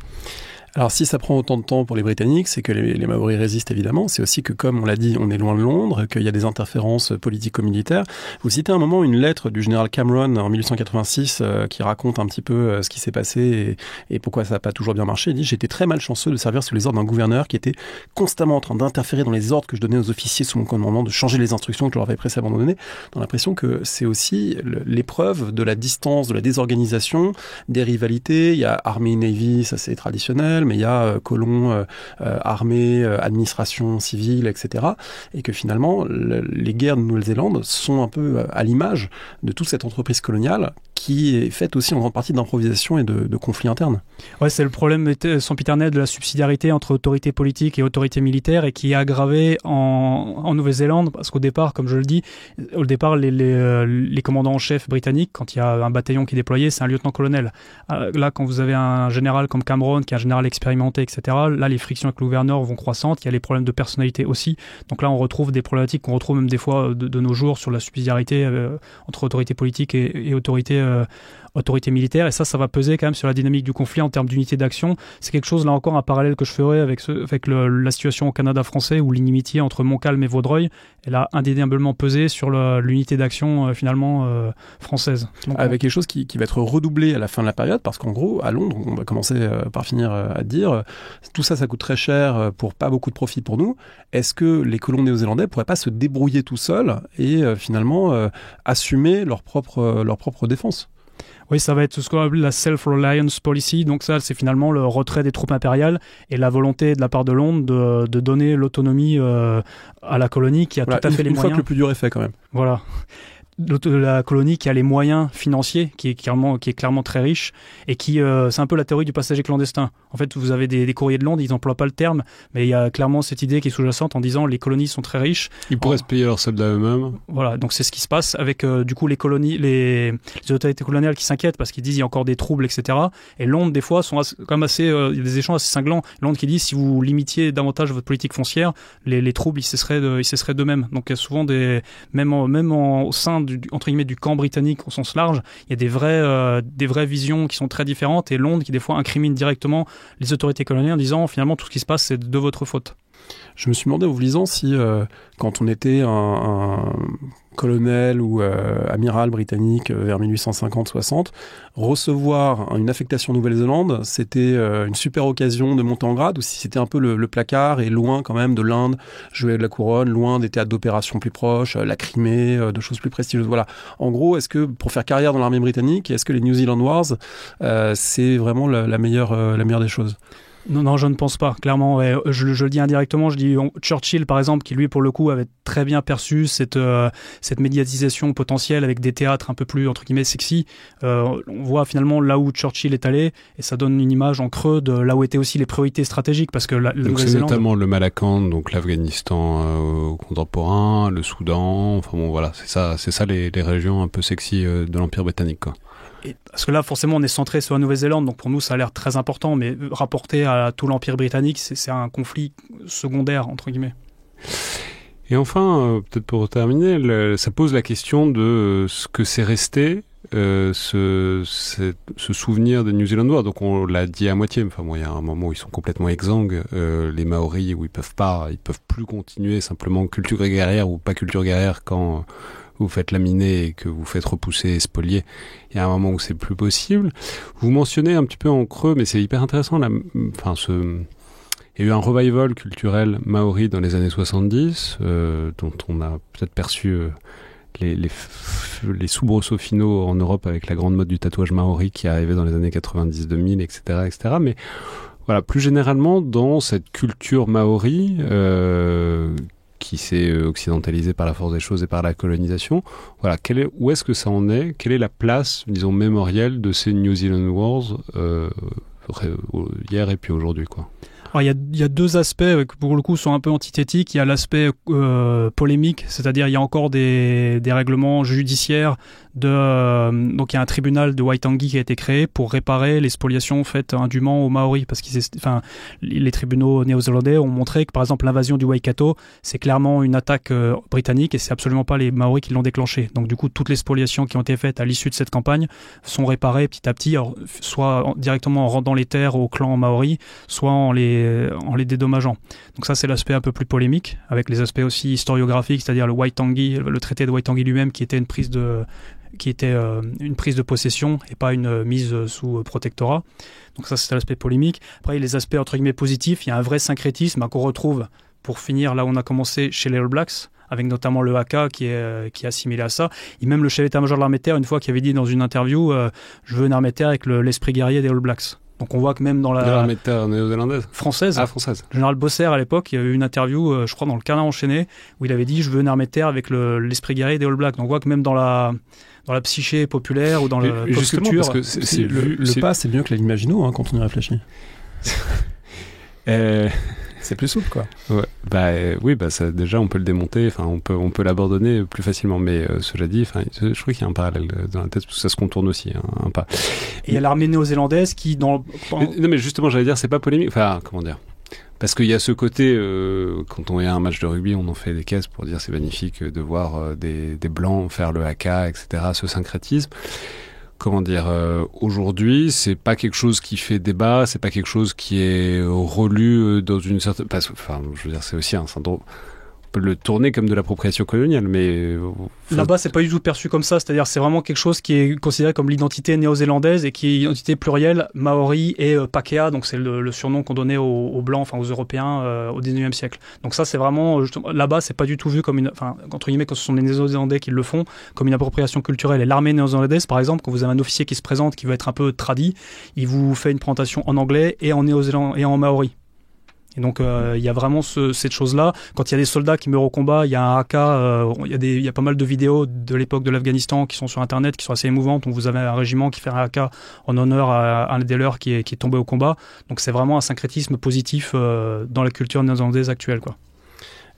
Alors si ça prend autant de temps pour les Britanniques, c'est que les Maoris résistent évidemment, c'est aussi que comme on l'a dit, on est loin de Londres, qu'il y a des interférences politico-militaires. Vous citez à un moment une lettre du général Cameron en 1886 qui raconte un petit peu ce qui s'est passé et pourquoi ça n'a pas toujours bien marché. Il dit « J'étais très malchanceux de servir sous les ordres d'un gouverneur qui était constamment en train d'interférer dans les ordres que je donnais aux officiers sous mon commandement, de changer les instructions que je leur avais précédemment données. » Dans l'impression que c'est aussi l'épreuve de la distance, de la désorganisation, des rivalités. Il y a Army-Navy, ça c'est traditionnel, mais il y a colons, armée, administration civile, etc. Et que finalement, les guerres de Nouvelle-Zélande sont un peu à l'image de toute cette entreprise coloniale qui est faite aussi en grande partie d'improvisation et de conflits internes. Ouais, c'est le problème sempiternel de la subsidiarité entre autorité politique et autorité militaire et qui est aggravé en Nouvelle-Zélande parce qu'au départ, comme je le dis, les commandants en chef britanniques, quand il y a un bataillon qui est déployé, c'est un lieutenant-colonel. Là, quand vous avez un général comme Cameron, qui est un général expérimenté, etc., là, les frictions avec le gouverneur vont croissantes, il y a les problèmes de personnalité aussi. Donc là, on retrouve des problématiques qu'on retrouve même des fois de nos jours sur la subsidiarité entre autorité politique et autorité militaire, et ça va peser quand même sur la dynamique du conflit en termes d'unité d'action. C'est quelque chose, là encore, un parallèle que je ferai avec la situation au Canada français où l'inimitié entre Montcalm et Vaudreuil, elle a indéniablement pesé sur l'unité d'action finalement française. Donc, avec quelque chose qui va être redoublé à la fin de la période, parce qu'en gros, à Londres, on va commencer par finir à dire tout ça coûte très cher pour pas beaucoup de profit pour nous. Est-ce que les colons néo-zélandais pourraient pas se débrouiller tout seuls et finalement assumer leur propre défense ? Oui, ça va être ce qu'on appelle la self-reliance policy. Donc ça, c'est finalement le retrait des troupes impériales et la volonté de la part de Londres de donner l'autonomie à la colonie qui a tout à fait les moyens. Une fois que le plus dur est fait quand même. Voilà. La colonie qui a les moyens financiers, qui est clairement très riche, et qui c'est un peu la théorie du passager clandestin. En fait, vous avez des courriers de Londres, ils n'emploient pas le terme, mais il y a clairement cette idée qui est sous-jacente en disant les colonies sont très riches. Ils pourraient se payer leurs soldats eux-mêmes. Voilà, donc c'est ce qui se passe avec du coup les colonies, les autorités coloniales qui s'inquiètent parce qu'ils disent il y a encore des troubles, etc. Et Londres des fois sont quand même assez, il y a des échanges assez cinglants. Londres qui dit si vous limitiez davantage votre politique foncière, les troubles ils cesseraient d'eux-mêmes. Donc il y a souvent même au sein entre guillemets du camp britannique au sens large, il y a des vraies visions qui sont très différentes, et Londres qui des fois incrimine directement les autorités coloniales en disant finalement tout ce qui se passe c'est de votre faute. Je me suis demandé en vous lisant si quand on était un colonel ou amiral britannique vers 1850-60, recevoir une affectation Nouvelle-Zélande, c'était une super occasion de monter en grade, ou si c'était un peu le placard et loin quand même de l'Inde, jouer de la couronne, loin des théâtres d'opérations plus proches, la Crimée, de choses plus prestigieuses. Voilà. En gros, est-ce que pour faire carrière dans l'armée britannique, est-ce que les New Zealand Wars, c'est vraiment la meilleure des choses ? Non, je ne pense pas. Clairement, ouais, je le dis indirectement. Je dis Churchill, par exemple, qui lui, pour le coup, avait très bien perçu cette médiatisation potentielle avec des théâtres un peu plus, entre guillemets, sexy. On voit finalement là où Churchill est allé, et ça donne une image en creux de là où étaient aussi les priorités stratégiques, parce que donc c'est notamment le Malakand, donc l'Afghanistan contemporain, le Soudan. Enfin bon, voilà, c'est ça les régions un peu sexy de l'Empire britannique, quoi. Parce que là, forcément, on est centré sur la Nouvelle-Zélande, donc pour nous, ça a l'air très important, mais rapporté à tout l'Empire britannique, c'est un conflit secondaire, entre guillemets. Et enfin, peut-être pour terminer, ça pose la question de ce que c'est resté ce souvenir des New Zealand. Donc on l'a dit à moitié. Enfin bon, il y a un moment où ils sont complètement exsangues, les Maoris, où ils peuvent plus continuer simplement culture guerrière ou pas culture guerrière quand vous faites laminer et que vous faites repousser et spolier. Il y a un moment où c'est plus possible. Vous mentionnez un petit peu en creux, mais c'est hyper intéressant. Il y a eu un revival culturel maori dans les années 70, dont on a peut-être perçu les soubresauts finaux en Europe avec la grande mode du tatouage maori qui est arrivée dans les années 90-2000, etc., etc. Mais voilà, plus généralement, dans cette culture maori, qui s'est occidentalisée par la force des choses et par la colonisation. Voilà, où est-ce que ça en est ? Quelle est la place, disons, mémorielle de ces New Zealand Wars hier et puis aujourd'hui, quoi ? Alors, il y a deux aspects qui, pour le coup, sont un peu antithétiques. Il y a l'aspect polémique, c'est-à-dire il y a encore des règlements judiciaires donc il y a un tribunal de Waitangi qui a été créé pour réparer les spoliations faites indûment aux Maoris, parce les tribunaux néo-zélandais ont montré que par exemple l'invasion du Waikato, c'est clairement une attaque britannique et c'est absolument pas les Maoris qui l'ont déclenché. Donc du coup toutes les spoliations qui ont été faites à l'issue de cette campagne sont réparées petit à petit, soit directement en rendant les terres au clan Maori, soit en les dédommageant. Donc ça c'est l'aspect un peu plus polémique, avec les aspects aussi historiographiques, c'est-à-dire le Waitangi, le traité de Waitangi lui-même qui était une prise de possession et pas une mise sous protectorat. Donc ça, c'est l'aspect polémique. Après, il y a les aspects entre guillemets positifs. Il y a un vrai syncrétisme qu'on retrouve, pour finir là où on a commencé, chez les All Blacks, avec notamment le haka qui est assimilé à ça. Et même le chef d'état-major de l'armée de terre, une fois, qui avait dit dans une interview je veux une armée de terre avec l'esprit guerrier des All Blacks. Donc on voit que même dans l'armée de terre néo-zélandaise française, française. Le général Bosser à l'époque, il y a eu une interview, je crois dans le Canard enchaîné, où il avait dit je veux une armée de terre avec l'esprit guerrier des All Blacks. Donc on voit que même dans la psyché populaire ou dans la pop culture, parce que le pas c'est mieux que l'imagino quand on y réfléchit. C'est plus souple, quoi. Ouais, oui, ça, déjà on peut le démonter, enfin on peut l'abandonner plus facilement, mais cela dit, je crois qu'il y a un parallèle dans la tête parce que ça se contourne aussi, un pas. Et il y a l'armée néo-zélandaise qui non mais justement j'allais dire c'est pas polémique, comment dire. Parce qu'il y a ce côté, quand on est à un match de rugby, on en fait des caisses pour dire c'est magnifique de voir des blancs faire le haka, etc., ce syncrétisme. Comment dire, aujourd'hui, c'est pas quelque chose qui fait débat, c'est pas quelque chose qui est relu dans une certaine... je veux dire, c'est aussi un syndrome... On peut le tourner comme de l'appropriation coloniale, mais... Là-bas, c'est pas du tout perçu comme ça, c'est-à-dire c'est vraiment quelque chose qui est considéré comme l'identité néo-zélandaise et qui est identité plurielle, Maori et Pākehā, donc c'est le surnom qu'on donnait aux Blancs, aux Européens au 19e siècle. Donc ça, c'est vraiment... Là-bas, c'est pas du tout vu comme entre guillemets, quand ce sont les néo-zélandais qui le font, comme une appropriation culturelle. Et l'armée néo-zélandaise, par exemple, quand vous avez un officier qui se présente, qui veut être un peu tradi, il vous fait une présentation en anglais et en néo-zélandais et en Maori. Et donc il y a vraiment cette chose-là. Quand il y a des soldats qui meurent au combat, il y a un haka, il y a pas mal de vidéos de l'époque de l'Afghanistan qui sont sur internet, qui sont assez émouvantes, où vous avez un régiment qui fait un haka en honneur à un des leurs qui est tombé au combat. Donc c'est vraiment un syncrétisme positif dans la culture néo-zélandaise actuelle, quoi.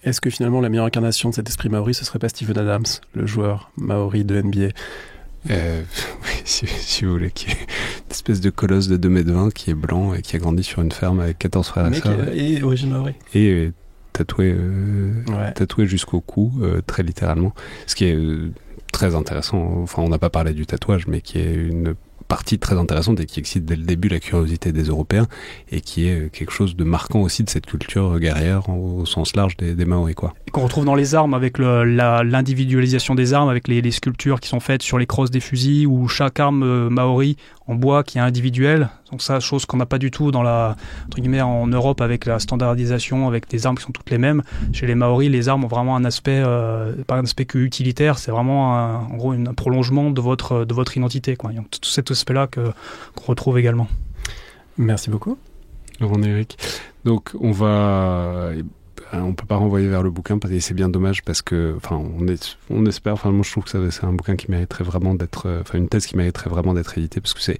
Est-ce que finalement la meilleure incarnation de cet esprit maori, ce serait pas Steven Adams, le joueur maori de NBA? Oui, si vous voulez, qui est une espèce de colosse de 2,20 m qui est blanc et qui a grandi sur une ferme avec 14 frères et sœurs. Et origine maori. Et tatoué jusqu'au cou, très littéralement. Ce qui est très intéressant. Enfin, on n'a pas parlé du tatouage, mais qui est une partie très intéressante et qui excite dès le début la curiosité des Européens et qui est quelque chose de marquant aussi de cette culture guerrière au sens large des Maoris, quoi. Et qu'on retrouve dans les armes avec l'individualisation des armes, avec les sculptures qui sont faites sur les crosses des fusils, ou chaque arme maori en bois qui est individuelle. Donc ça, chose qu'on n'a pas du tout entre guillemets en Europe avec la standardisation, avec des armes qui sont toutes les mêmes. Chez les Maoris, les armes ont vraiment un aspect, pas un aspect que utilitaire, c'est vraiment en gros un prolongement de votre identité, quoi. Donc, tout cet aspect-là qu'on retrouve également. Merci beaucoup. Laurent Éric. Donc on peut pas renvoyer vers le bouquin parce que c'est bien dommage parce que on espère, moi je trouve que c'est un bouquin qui mériterait vraiment d'être, une thèse qui mériterait vraiment d'être éditée parce que c'est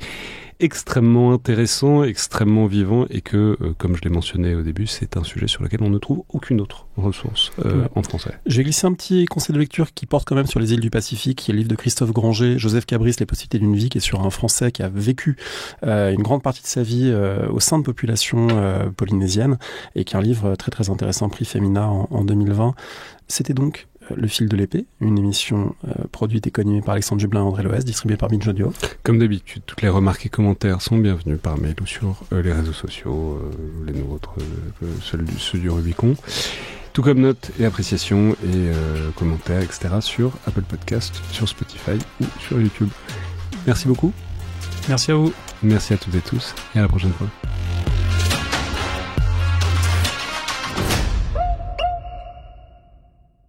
extrêmement intéressant, extrêmement vivant et que, comme je l'ai mentionné au début, c'est un sujet sur lequel on ne trouve aucune autre ressource en français. J'ai glissé un petit conseil de lecture qui porte quand même sur les îles du Pacifique, qui est le livre de Christophe Granger, Joseph Cabris, Les possibilités d'une vie, qui est sur un Français qui a vécu une grande partie de sa vie au sein de populations polynésiennes et qui est un livre très très intéressant, prix Femina en 2020. C'était donc Le Fil de l'Épée, une émission produite et co-animée par Alexandre Jublin et André Loès, distribuée par Binge Audio. Comme d'habitude, toutes les remarques et commentaires sont bienvenus par mail ou sur les réseaux sociaux, les nôtres, ceux du Rubicon. Tout comme notes et appréciations et commentaires, etc. sur Apple Podcast, sur Spotify ou sur YouTube. Merci beaucoup. Merci à vous. Merci à toutes et tous et à la prochaine fois.